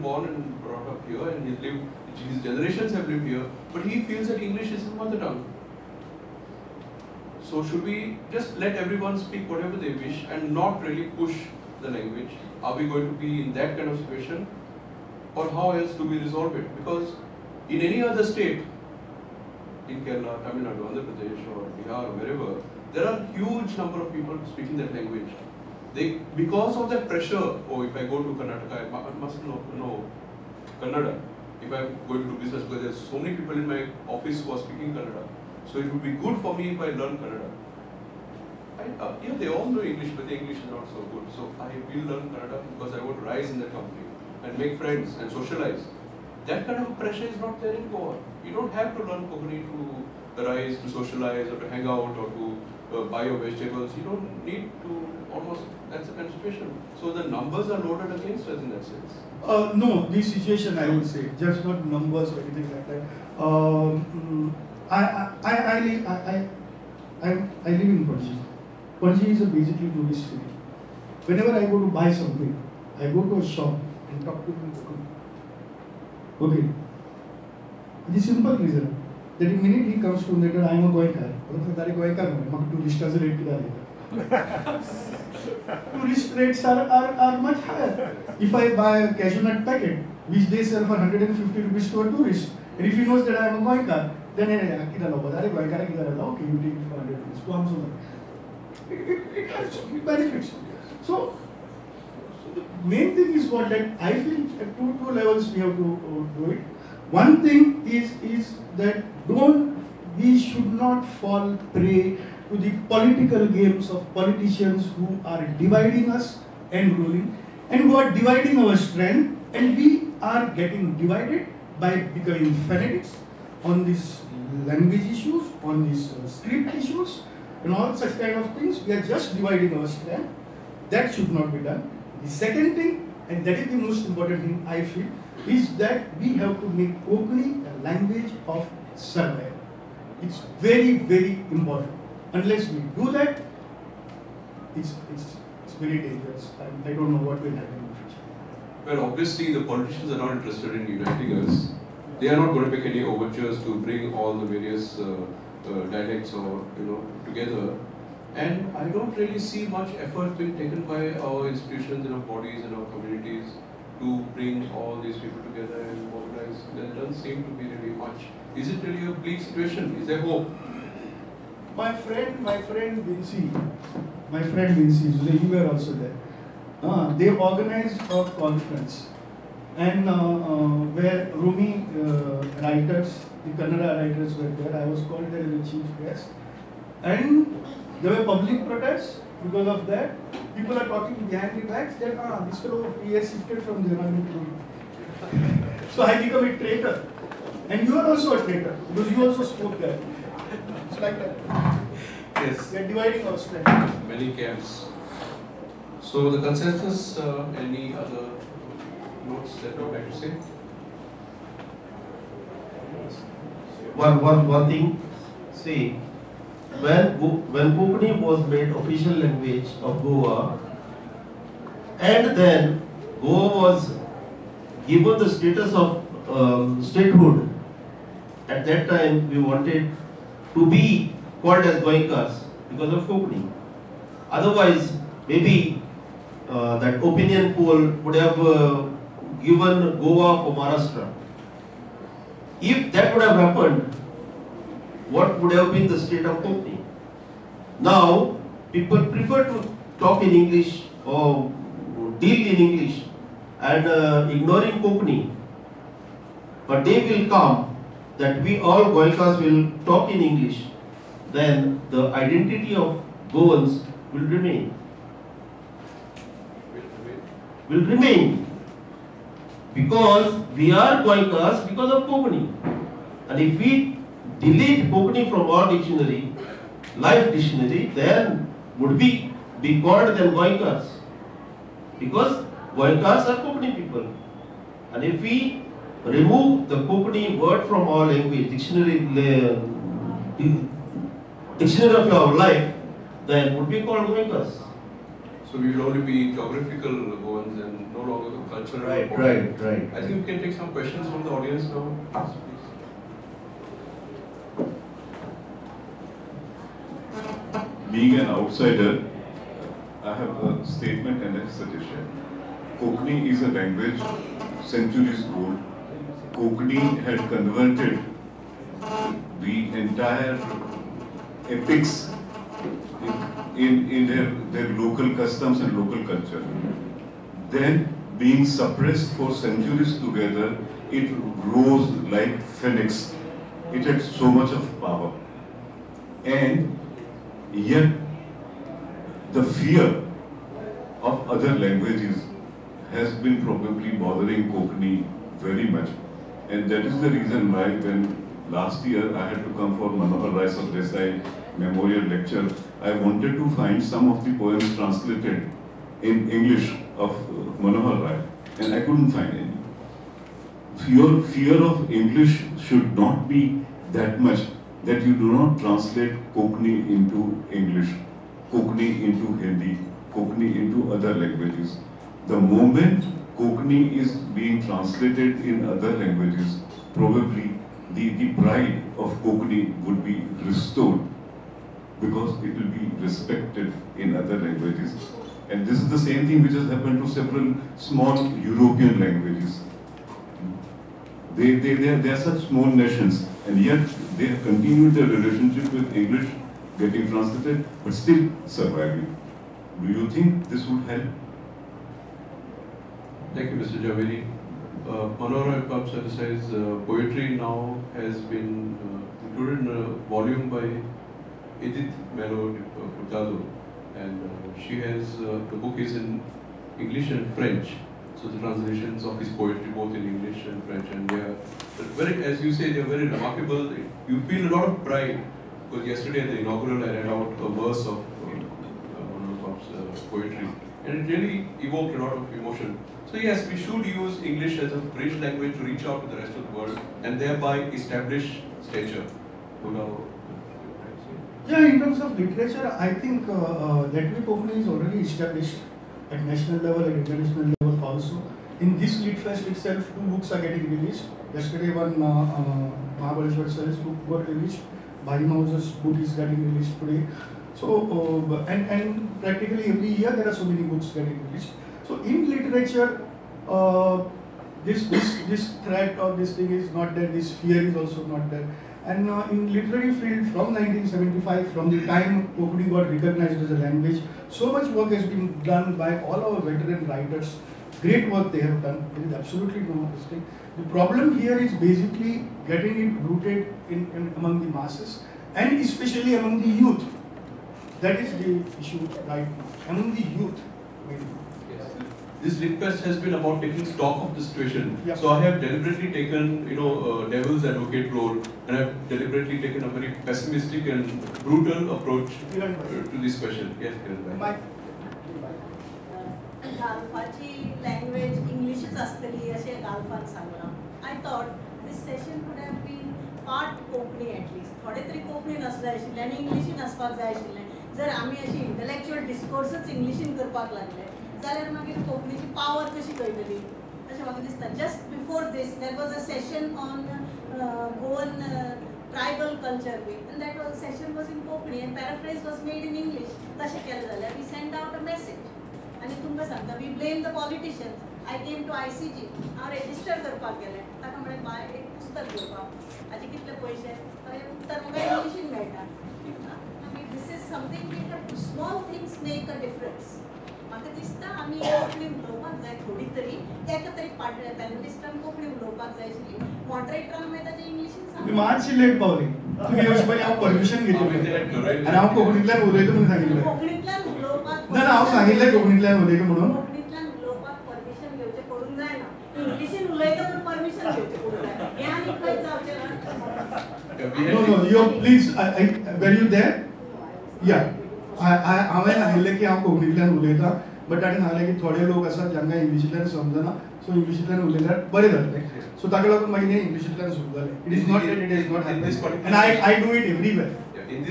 born and brought up here, and his generations have lived here, but he feels that English is his mother tongue. So should we just let everyone speak whatever they wish and not really push the language? Are we going to be in that kind of situation? Or how else do we resolve it? Because in any other state, in Kerala, Tamil Nadu, Andhra Pradesh or Bihar or wherever, there are huge number of people speaking that language. Because of that pressure, if I go to Karnataka, I must know Kannada. If I'm going to do business, because there's so many people in my office who are speaking Kannada. So it would be good for me if I learn Kannada. They all know English, but the English is not so good. So I will learn Kannada because I want to rise in the company and make friends and socialize. That kind of pressure is not there in Goa. You don't have to learn Konkani to rise, to socialize, or to hang out, or to buy your vegetables. You don't need to that's the kind of situation. So the numbers are loaded against us in that sense. No, this situation I would say, just not numbers or anything like that. I live in Panji. Panji is a basically tourist city. Whenever I go to buy something, I go to a shop and talk to people. Okay. The simple reason that the minute he comes to me, that I am a Goikar. Tourist rates are much higher. If I buy a cashew nut packet, which they sell for 150 rupees to a tourist, and if he knows that I am a Goikar, then okay, you take it for 100 rupees. It has benefits. So the main thing is that I feel at two levels we have to do it. One thing is that we should not fall prey to the political games of politicians who are dividing us and ruling, and who are dividing our strength, and we are getting divided by becoming fanatics on these language issues, on these script issues, and all such kind of things. We are just dividing our strength. That should not be done. The second thing, and that is the most important thing I feel, is that we have to make Konkani a language of survival. It's very, very important. Unless we do that, it's very dangerous. I don't know what will happen in the future. Well, obviously the politicians are not interested in uniting us. They are not going to make any overtures to bring all the various dialects or together. And I don't really see much effort being taken by our institutions and our bodies and our communities to bring all these people together and mobilize. There doesn't seem to be really much. Is it really a bleak situation? Is there hope? My friend Vinci, you were also there. They organized a conference, and where Rumi writers, the Kannada writers were there. I was called there as the chief guest, and there were public protests because of that. People are talking behind the backs that this fellow he has shifted from Dehradun. So I become a traitor, and you are also a traitor because you also spoke there. It's like that. Yes. We are dividing our strength. Many camps. So the consensus, any other notes that you would like to say? One thing, see, when Konkani was made official language of Goa, and then Goa was given the status of statehood. At that time, we wanted to be called as Goenkas because of Konkani. Otherwise, maybe that opinion poll would have given Goa for Maharashtra. If that would have happened, what would have been the state of Konkani? Now, people prefer to talk in English or deal in English and ignoring Konkani. But day will come that we all Goenkas will talk in English. Then the identity of Goans will remain. Will remain. Because we are Goenkas because of Konkani. And if we delete Konkani from our dictionary, life dictionary, then would we be called then Goenkas? Because Goenkas are Konkani people. And if we remove the Konkani word from our language, dictionary of our life, then would be called Goenkas. So we will only be geographical ones and no longer the cultural. Right. I think we can take some questions from the audience now. Yes, please. Being an outsider, I have a statement and a suggestion. Konkani is a language centuries old. Konkani had converted the entire epics in their local customs and local culture. Then, being suppressed for centuries together, it rose like phoenix. It had so much of power. And yet, the fear of other languages has been probably bothering Konkani very much. And that is the reason why when last year I had to come for Manohar Rai Desai Memorial Lecture, I wanted to find some of the poems translated in English of Manohar Rai, and I couldn't find any. Your fear of English should not be that much that you do not translate Konkani into English, Konkani into Hindi, Konkani into other languages. The moment Konkani is being translated in other languages, probably the pride of Konkani would be restored because it will be respected in other languages. And this is the same thing which has happened to several small European languages. They are such small nations, and yet they have continued their relationship with English getting translated, but still surviving. Do you think this would help? Thank you, Mr. Javeri. Manohar Rai Desai's poetry now has been included in a volume by Edith Mello Furtado, and she has, the book is in English and French, so the translations of his poetry both in English and French, and they are very, as you say, they are very remarkable. You feel a lot of pride, because yesterday at the inaugural I read out a verse of Manohar Rai's poetry, and it really evoked a lot of emotion. So yes, we should use English as a bridge language to reach out to the rest of the world and thereby establish stature. Yeah, in terms of literature, I think Latvi Konkani is already established at national level and international level also. In this Litfest itself, 2 books are getting released. Yesterday one Mahabaleshwar Sir's book got released. Bhai Mauser's book is getting released today. So, and practically every year there are so many books getting released. So in literature, this threat or this thing is not there, this fear is also not there. And in literary field from 1975, from the time Konkani got recognized as a language, so much work has been done by all our veteran writers. Great work they have done. There is absolutely no mistake. The problem here is basically getting it rooted in among the masses and especially among the youth. That is the issue right now, among the youth. This request has been about taking stock of the situation. Yeah. So I have deliberately taken, devil's advocate role, and I have deliberately taken a very pessimistic and brutal approach to this question. Yes, Kiran. Galfachi language English is astali ashe Galfan sangna. I thought this session could have been part Konkani at least थोडे तरी कोंकणीन आसले आशिल्ले आनी इंग्लिशीन आसपाक जाय आशिल्लें. जर आमी अशी इंटलेक्च्युअल डिस्कोर्सच इंग्लिशीन करपाक लागले जाल्यार मागीर कोंकणीची पावर कशी कळटली अशें म्हाका दिसता. Just before this there was a session on Goan tribal culture week and that was session was in Konkani and paraphrase was made in English. तशें केलें जाल्यार we send out a message. आनी तुमकां सांगता we blame the politicians. I came to ICG हांव register करपाक गेलें. ताका म्हळें बाय एक पुस्तक घेवपाक हाचे कितले पयशे ताचें उत्तर म्हाका इंग्लिशीन मेळटा. This is something we have to, small things make a difference. म्हाका दिसता आमी कोंकणी उलोवपाक जाय थोडी तरी एका तरी पॅनलिस्टान कोंकणी उलोवपाक जाय आशिल्ली. मॉडरेटरान मागीर ताचें इंग्लिशीन तुम्ही मातशी लेट पावली. तुम्ही येवचे पयलीं हांव परमिशन घेतली आनी हांव कोंकणींतल्यान उलयता म्हणून सांगितलें. कोंकणींतल्यान उलोवपाक ना हांव सांगितलें कोंकणींतल्यान उलयता म्हणून. कोंकणींतल्यान उलोवपाक परमिशन घेवचें पडूंक जायना. इंग्लिशीन उलयता म्हणून परमिशन घेवचें पडूंक जाय. हें आनी खंयच जावचें ना. No, you please, were you there? Yeah. हांवें सांगिल्लें की हांव कोंकणींतल्यान उलयतां बट ताणें सांगलें की थोडे लोक आसात जांकां इंग्लिशींतल्यान समजना सो इंग्लिशींतल्यान उलयल्यार बरें जातलें. सो ताका लागून मागीर हें इंग्लिशींतल्यान सुरू जालें. It is not that it is not happening and I do it everywhere.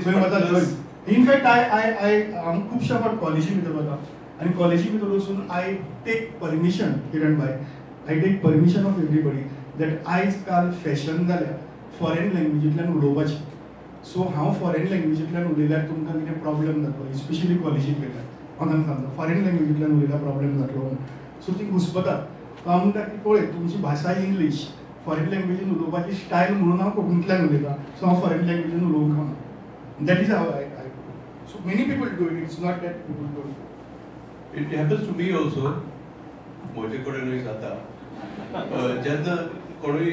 खंय वता थंय. In fact, हांव खुबशे फावट कॉलेजी भितर वता आनी कॉलेजी भितर वचून I take permission Kiran by I take permission of everybody that आयज काल फॅशन जाल्या फॉरेन लँग्वेजींतल्यान उलोवपाची. सो हांव फॉरेन लँग्वेजींतल्यान उलयल्यार तुमकां कितें प्रॉब्लेम जातलो स्पेशली कॉलेजींत गेल्यार हांव तांकां सांगता फॉरेन लँग्वेजींतल्यान उलयल्यार प्रॉब्लेम जातलो. सो ती घुसपतात हांव म्हणटा की पळय तुमची भाशा इंग्लीश फॉरेन लँग्वेजीन उलोवपाची स्टायल म्हणून हांव कोंकणींतल्यान उलयतां सो हांव फॉरेन लँग्वेजीन उलोवंक ना. That is how I saw many people do it. It's not that people do it. It happens to me also. म्हजे कडेनूय जाता जेन्ना कोणूय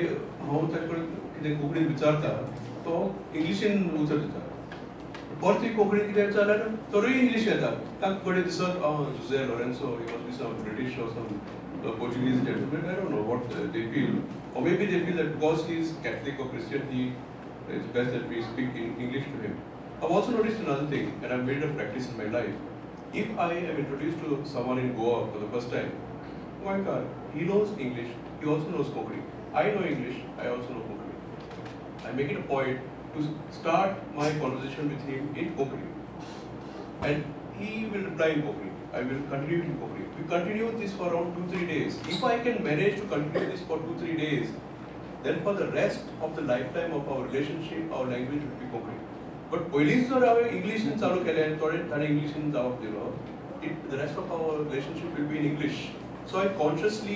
हांव ताचे कडेन कितें कोंकणीन विचारता तो इंग्लिशीन उतर दिता. परती कोंकणी कितें जाल्यार तरूय इंग्लीश येता. ताका कडेन दिसत Jose Lourenco he must be some British or some Portuguese gentleman. I don't know what they feel. Or maybe they feel that because he is Catholic or Christian, it's best that we speak in English to him. I've also noticed another thing, and I've made a practice in my life. If I am introduced to someone in Goa for the first time, oh my God, he knows English, he also knows Konkani. I know English, I also know Konkani. I make it a point to start my conversation with him in Konkani. And he will reply in Konkani. I will continue in Konkani. We continue this for around 2-3 days. If I can manage to continue this for 2-3 days, then for the rest of the lifetime of our relationship, our language will be Konkani. But पयलींच जर हांवें इंग्लिशीन चालू केलें ताणें इंग्लिशीन जावप दिलो, the rest of our relationship will be in English. So I consciously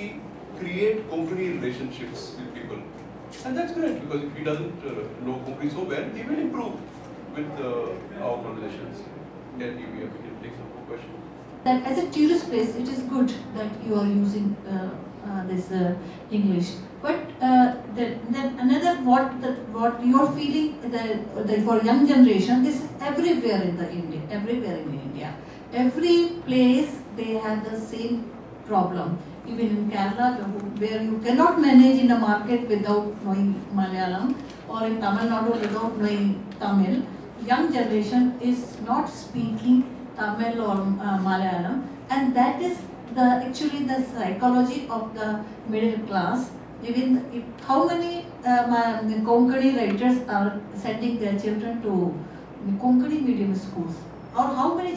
create Konkani relationships with people. And that's great because if he doesn't know Konkani so well, he will improve with our conversations. Then we can take some more questions. That as a tourist place, it is good that you are using this English. But then another what you are feeling that for young generation, this is everywhere in India. Every place they have the same problem. Even in Kerala, where you cannot manage in a market without knowing Malayalam, or in Tamil Nadu without knowing Tamil, young generation is not speaking Tamil or Malayalam, and that is actually the psychology of the middle class. Even how many Konkani writers are sending their children to Konkani medium schools, or how many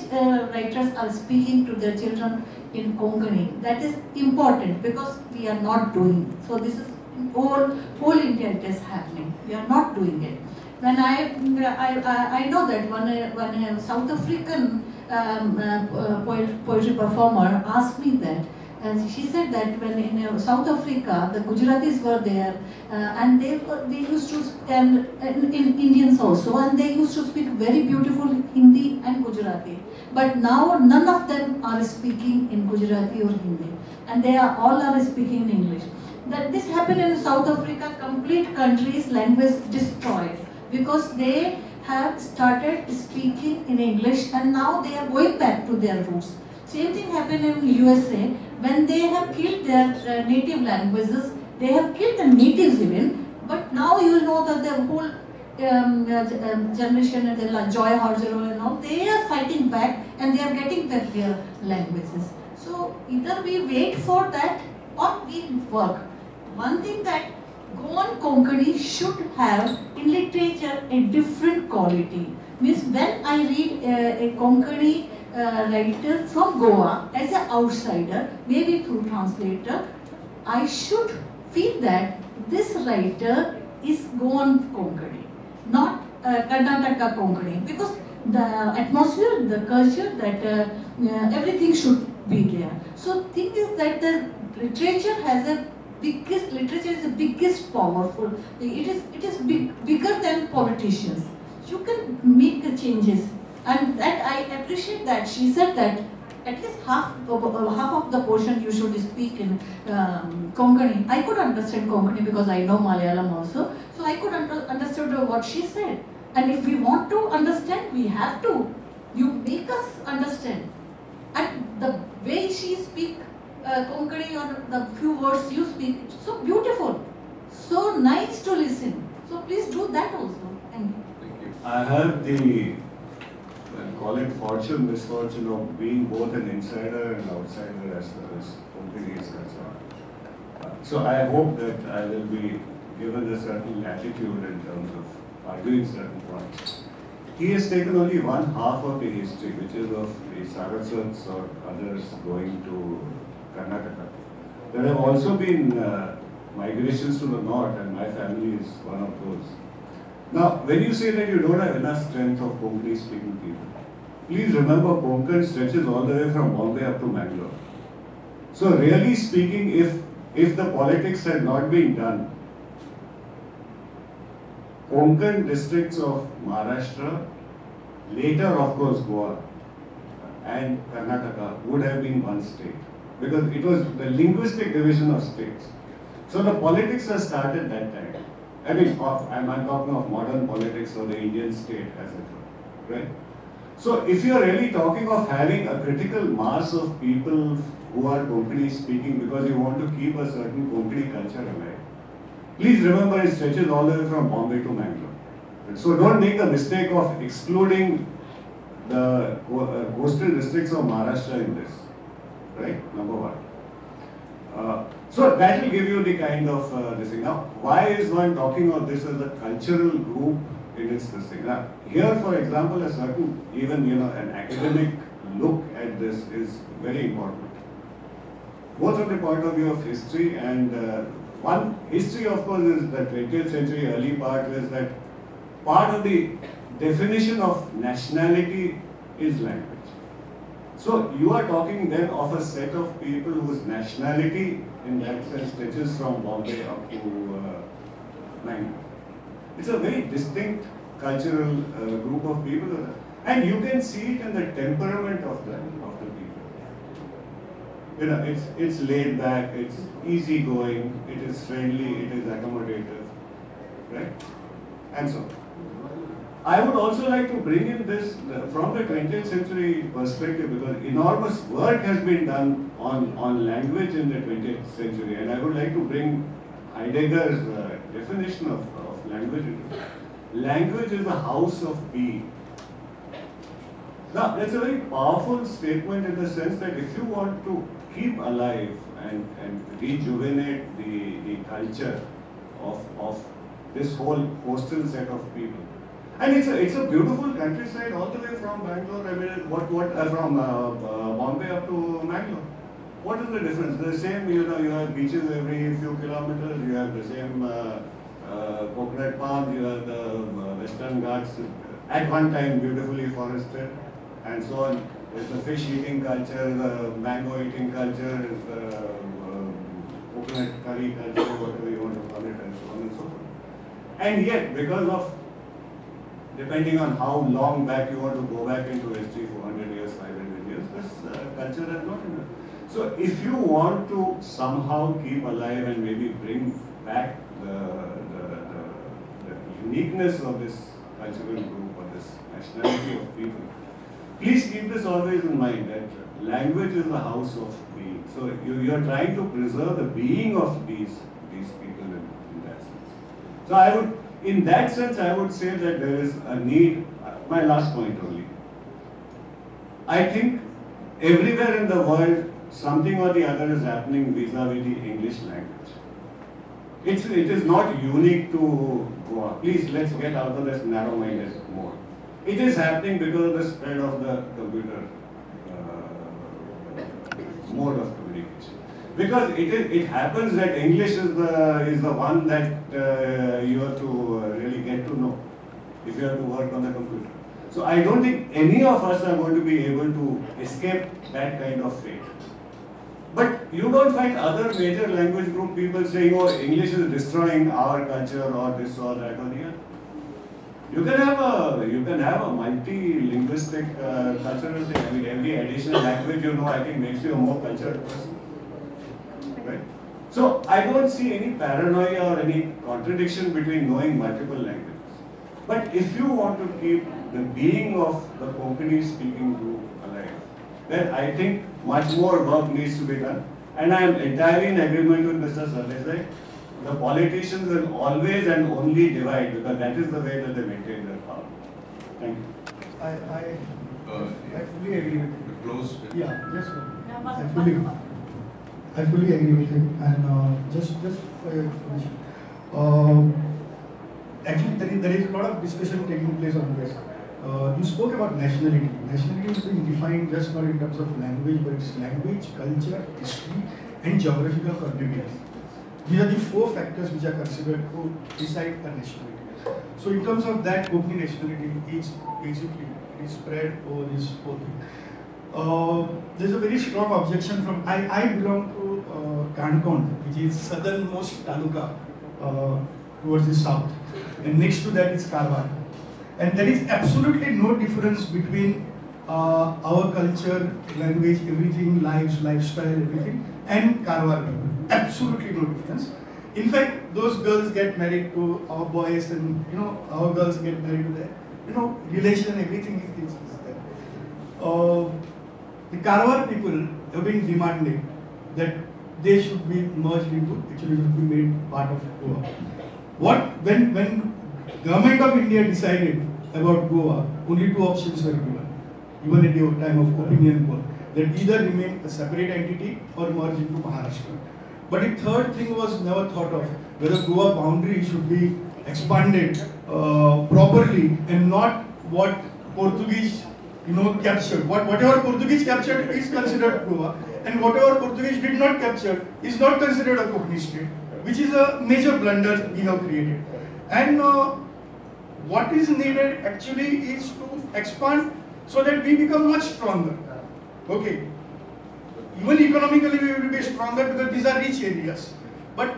writers are speaking to their children in Konkani? That is important because we are not doing. So this is whole India it is happening. We are not doing it. When I know that when a South African poetry performer asked me that, and she said that when in South Africa the Gujaratis were there and they used to and in Indians also, and they used to speak very beautiful Hindi and Gujarati, but now none of them are speaking in Gujarati or Hindi, and they all are speaking in English. That this happened in South Africa, complete country's language destroyed because they have started speaking in English and now they are going back to their roots. Same thing happened in USA when they have killed their native languages. They have killed the natives even, but now you know that the whole generation and the Joy Harjono and all, they are fighting back and they are getting back their languages. So either we wait for that or we work. One thing that Goan Konkani should have in literature a different quality. Means when I read a Konkani writer from Goa as an outsider, maybe through translator, I should feel that this writer is Goan Konkani, not Karnataka Konkani, because the atmosphere, the culture, that everything should be there. So thing is that the literature has a literature is the biggest powerful. It is bigger than politicians. You can make the changes, and that I appreciate that she said that at least half of the portion you should speak in Konkani. I could understand Konkani because I know Malayalam also, so I could understand what she said. And if we want to understand, we have to. You make us understand. And the way she speaks Konkani, or the few words you speak, it's so beautiful, so nice to listen. So please do that also. Thank you. Thank you. I have the, call it fortune, misfortune of being both an insider and outsider as far as Konkani is concerned. So I hope that I will be given a certain latitude in terms of arguing certain points. He has taken only one half of the history, which is of the Saraswats or others going to Karnataka. There have also been migrations to the north, and my family is one of those. Now, when you say that you don't have enough strength of Konkani speaking people, please remember Konkan stretches all the way from Bombay up to Mangalore. So really speaking, if the politics had not been done, Konkan districts of Maharashtra, later of course Goa and Karnataka would have been one state, because it was the linguistic division of states. So the politics has started that time. I mean, I'm talking of modern politics or the Indian state as it were, right? So if you're really talking of having a critical mass of people who are Konkani speaking because you want to keep a certain Konkani culture alive, please remember it stretches all the way from Bombay to Mangalore. So don't make the mistake of excluding the coastal districts of Maharashtra in this, right? Number one. So that will give you the kind of this thing. Now, why is one talking of this as a cultural group in its this thing? Now, here, for example, a certain, even an academic look at this is very important. Both from the point of view of history and one history, of course, is the 20th century early part is that part of the definition of nationality is language. So you are talking then of a set of people whose nationality in that sense stretches from Bombay up to Mangalore. It's a very distinct cultural group of people, and you can see it in the temperament of the people. It's laid back, it's easygoing, it is friendly, it is accommodative, right? And so I would also like to bring in this from the 20th century perspective, because enormous work has been done on language in the 20th century, and I would like to bring Heidegger's definition of language into it. Language is a house of being. Now, that's a very powerful statement in the sense that if you want to keep alive and rejuvenate the culture of this whole coastal set of people. And it's a beautiful countryside all the way from Bangalore. I mean, from Bombay up to Mangalore. What is the difference? The same, you have beaches every few kilometers. You have the same coconut palms. You have the Western Ghats at one time beautifully forested, and so on. There's the fish eating culture, the mango eating culture, the coconut curry culture, whatever you want to call it, and so on and so forth. And yet, because of, depending on how long back you want to go back into history, 400 years, 500 years, this culture has not been. So if you want to somehow keep alive and maybe bring back the uniqueness of this cultural group or this nationality of people, please keep this always in mind, that language is the house of being. So you are trying to preserve the being of these people in that sense. So in that sense, I would say that there is a need, my last point only. I think everywhere in the world, something or the other is happening vis-a-vis the English language. It is not unique to Goa. Please, let's get out of this narrow-minded mode. It is happening because of the spread of the computer mode of communication. Because it happens that English is the one that you have to really get to know if you have to work on the computer. So I don't think any of us are going to be able to escape that kind of fate. But you don't find other major language group people saying, oh, English is destroying our culture or this or that or the other. You can have a multi-linguistic cultural thing. I mean, every additional language you know, I think makes you a more cultured person. Right? So I don't see any paranoia or any contradiction between knowing multiple languages. But if you want to keep the being of the Konkani speaking group alive, then I think much more work needs to be done. And I am entirely in agreement with Mr. Sardesai. The politicians will always and only divide because that is the way that they maintain their power. Thank you. I fully agree with you. Close. Yeah, just Yeah, I fully agree with him. And just for your information, actually there is a lot of discussion taking place on this. You spoke about nationality. Nationality is being defined just not in terms of language, but it's language, culture, history, and geographical continuity. These are the 4 factors which are considered to decide a nationality. So in terms of that, Konkani nationality is basically spread over this 4 things. There's a very strong objection from, I belong to Kankond, which is southernmost taluka towards the south. And next to that is Karwar. And there is absolutely no difference between our culture, language, everything, lives, lifestyle, everything, and Karwar people. Absolutely no difference. In fact, those girls get married to our boys, and our girls get married to their, relation, everything is there. The Karwar people have been demanding that they should be merged into, actually should be made part of Goa. When Government of India decided about Goa, only 2 options were given, even at the time of opinion poll, that either remain a separate entity or merge into Maharashtra. But the third thing was never thought of, whether Goa boundary should be expanded properly and not what Portuguese captured. Whatever Portuguese captured is considered Goa, and whatever Portuguese did not capture is not considered a Konkani state, which is a major blunder we have created. And what is needed actually is to expand so that we become much stronger. Okay. Even economically we will be stronger because these are rich areas. But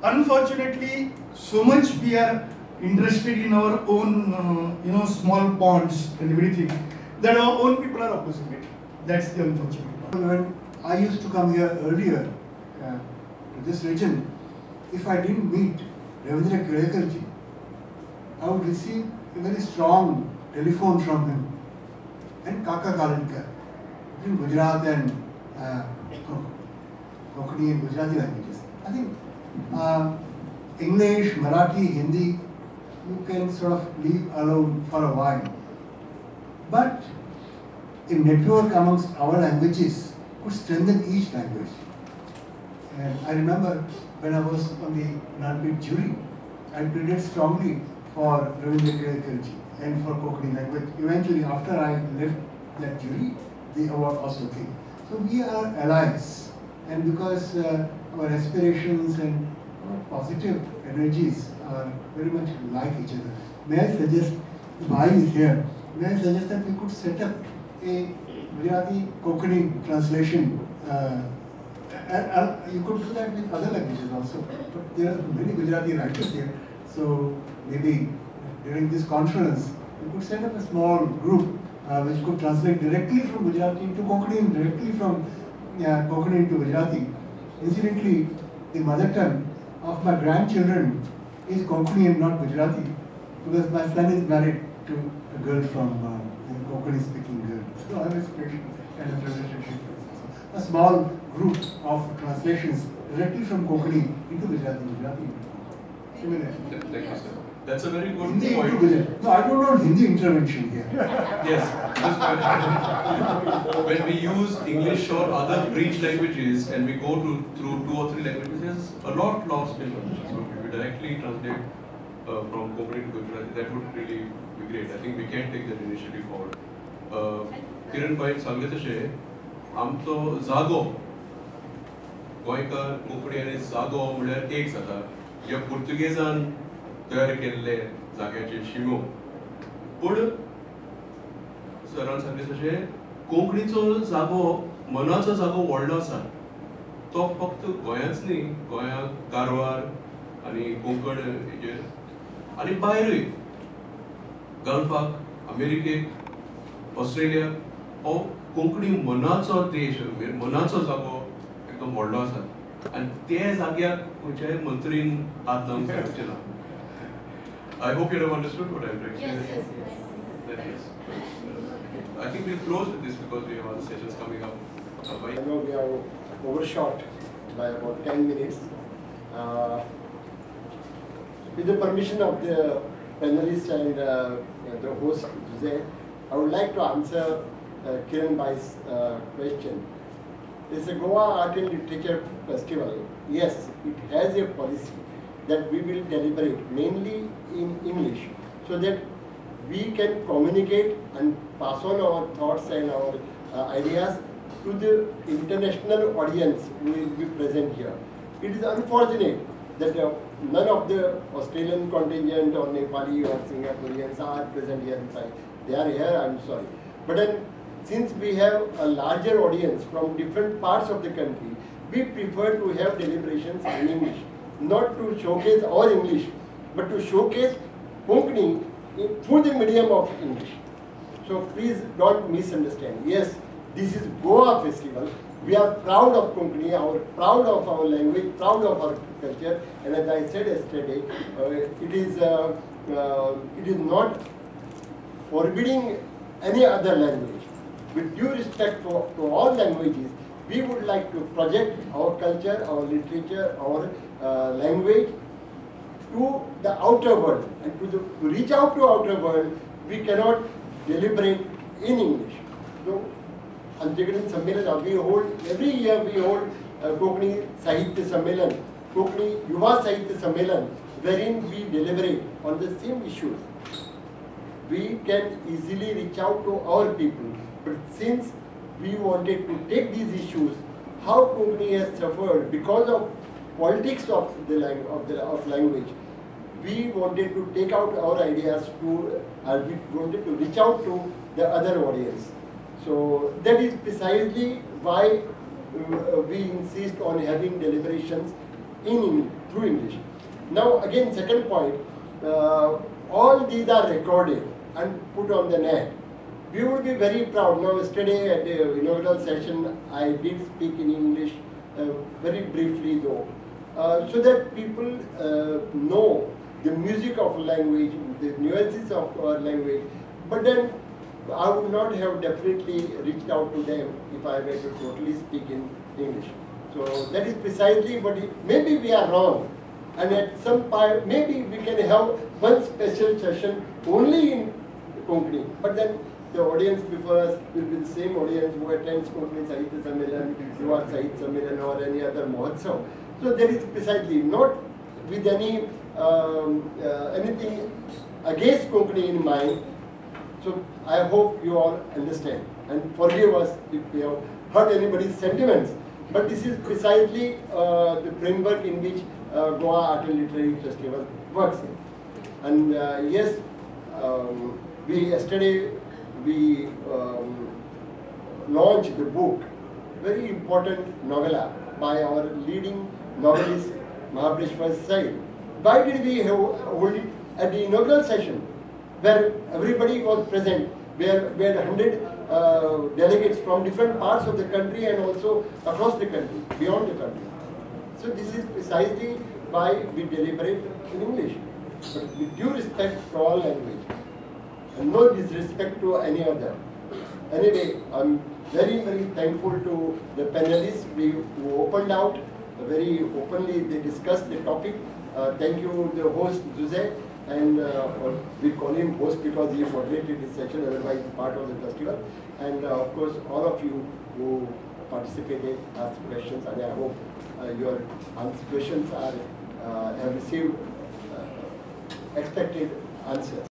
unfortunately, so much we are interested in our own, small ponds and everything, that our own people are opposing it. That's the unfortunate part. When I used to come here earlier to this region, if I didn't meet Ravindra Kerekarji, I would receive a very strong telephone from him and Kaka Kaladkar in Gujarat and Konkani and Gujarati languages. I think English, Marathi, Hindi, you can sort of leave alone for a while. But a network amongst our languages could strengthen each language. And I remember when I was on the Nalpit jury, I pleaded strongly for Ravindra Kerekarji and for Konkani language. Eventually, after I left that jury, the award also came. So we are allies, and because our aspirations and our positive energies are very much like each other, may I suggest, Bhai is here, may I suggest that we could set up a Gujarati Konkani translation. You could do that with other languages also, but there are many Gujarati writers here, so maybe during this conference, we could set up a small group which could translate directly from Gujarati into Konkani and directly from Konkani into Gujarati. Incidentally, the mother tongue of my grandchildren is Konkani and not Gujarati, because my son is married to a girl from a Konkani speaking girl. So I have a special kind of relationship. A small group of translations directly from Konkani into Gujarati, Gujarati into Konkani. Similar. Thank you, sir. That's a very good Hindi point. into Gujarati. No, I don't want Hindi intervention here. Yes. when we use English or other breach languages and we go through 2 or 3 languages, there's a lot lost in languages. So if we directly translate from Konkani to Gujarati, that would really be great. I think we can take that initiative forward. Kiran bhai सांगले तशे आमचो जागो गोंयकार कोंकणी आनी जागो म्हळ्यार एक जाता जे पुर्तुगेजान तयार केल्ले जाग्याचे शिमो पूण सरान सांगले तशे कोंकणीचो जागो मनाचो जागो व्हडलो आसा तो फक्त गोंयांच न्ही गोंया कारवार आनी कोंकण हेजेर आनी भायरूय गल्फाक अमेरिकेक ऑस्ट्रेलिया हो कोंकणी मनाचो देश मनाचो जागो एकदम व्हडलो आसा आनी ते जाग्याक खंयच्याय मंत्रीन हात लावंक जावचें ना. I hope you have understood what I'm trying to say. Yes. I think we'll close with this because we have other sessions coming up. I know we are overshot by about 10 minutes. With the permission of the panelists and the host, Jose, I would like to answer Kiran Bhai's question. It's a Goa Art and Literature Festival. Yes, it has a policy that we will deliberate mainly in English so that we can communicate and pass on our thoughts and our ideas to the international audience who will be present here. It is unfortunate that none of the Australian contingent or Nepali or Singaporeans are present here inside. They are here, I'm sorry. But then, since we have a larger audience from different parts of the country, we prefer to have deliberations in English. Not to showcase our English, but to showcase Konkani through the medium of English. So please don't misunderstand. Yes, this is Goa Festival. We are proud of Konkani, proud of our language, proud of our culture. And as I said yesterday, it is not forbidding any other language. With due respect to all languages, we would like to project our culture, our literature, our language to the outer world, and to reach out to outer world, we cannot deliberate in English. So, Antigrin Sammelan, we hold every year we hold Konkani Sahitya Sammelan, Konkani Yuva Sahitya Sammelan, wherein we deliberate on the same issues. We can easily reach out to our people, but since we wanted to take these issues, how Konkani has suffered because of politics of language, we wanted to take out our ideas we wanted to reach out to the other audience. So that is precisely why we insist on having deliberations through English. Now again, second point, all these are recorded and put on the net. We would be very proud. Now yesterday at the inaugural session, I did speak in English, very briefly though, so that people know the music of language, the nuances of our language. But then I would not have definitely reached out to them if I were to totally speak in English. So that is precisely what maybe we are wrong. And at some point, maybe we can have one special session only in Konkani. But then the audience before us will be the same audience who attends Konkani Sahitya Sammelan, Yuva Sahitya Sammelan or any other Mahotsav. So that is precisely not with any anything against Konkani in mind. So I hope you all understand and forgive us if we have hurt anybody's sentiments. But this is precisely the framework in which Goa Art and Literary Festival works in. And yes, yesterday we launched the book, very important novella by our leading novelist Mahabaleshwar Sai. Why did we hold it at the inaugural session, where everybody was present, where we had 100 delegates from different parts of the country and also across the country, beyond the country. So this is precisely why we deliberate in English, but with due respect to all language, and no disrespect to any other. Anyway, I'm very, very thankful to the panelists who opened out very openly. They discussed the topic. Thank you, the host Jose, and we call him host because he moderated this session, otherwise part of the festival. And of course, all of you who participated, asked questions, and I hope your questions are have received expected answers.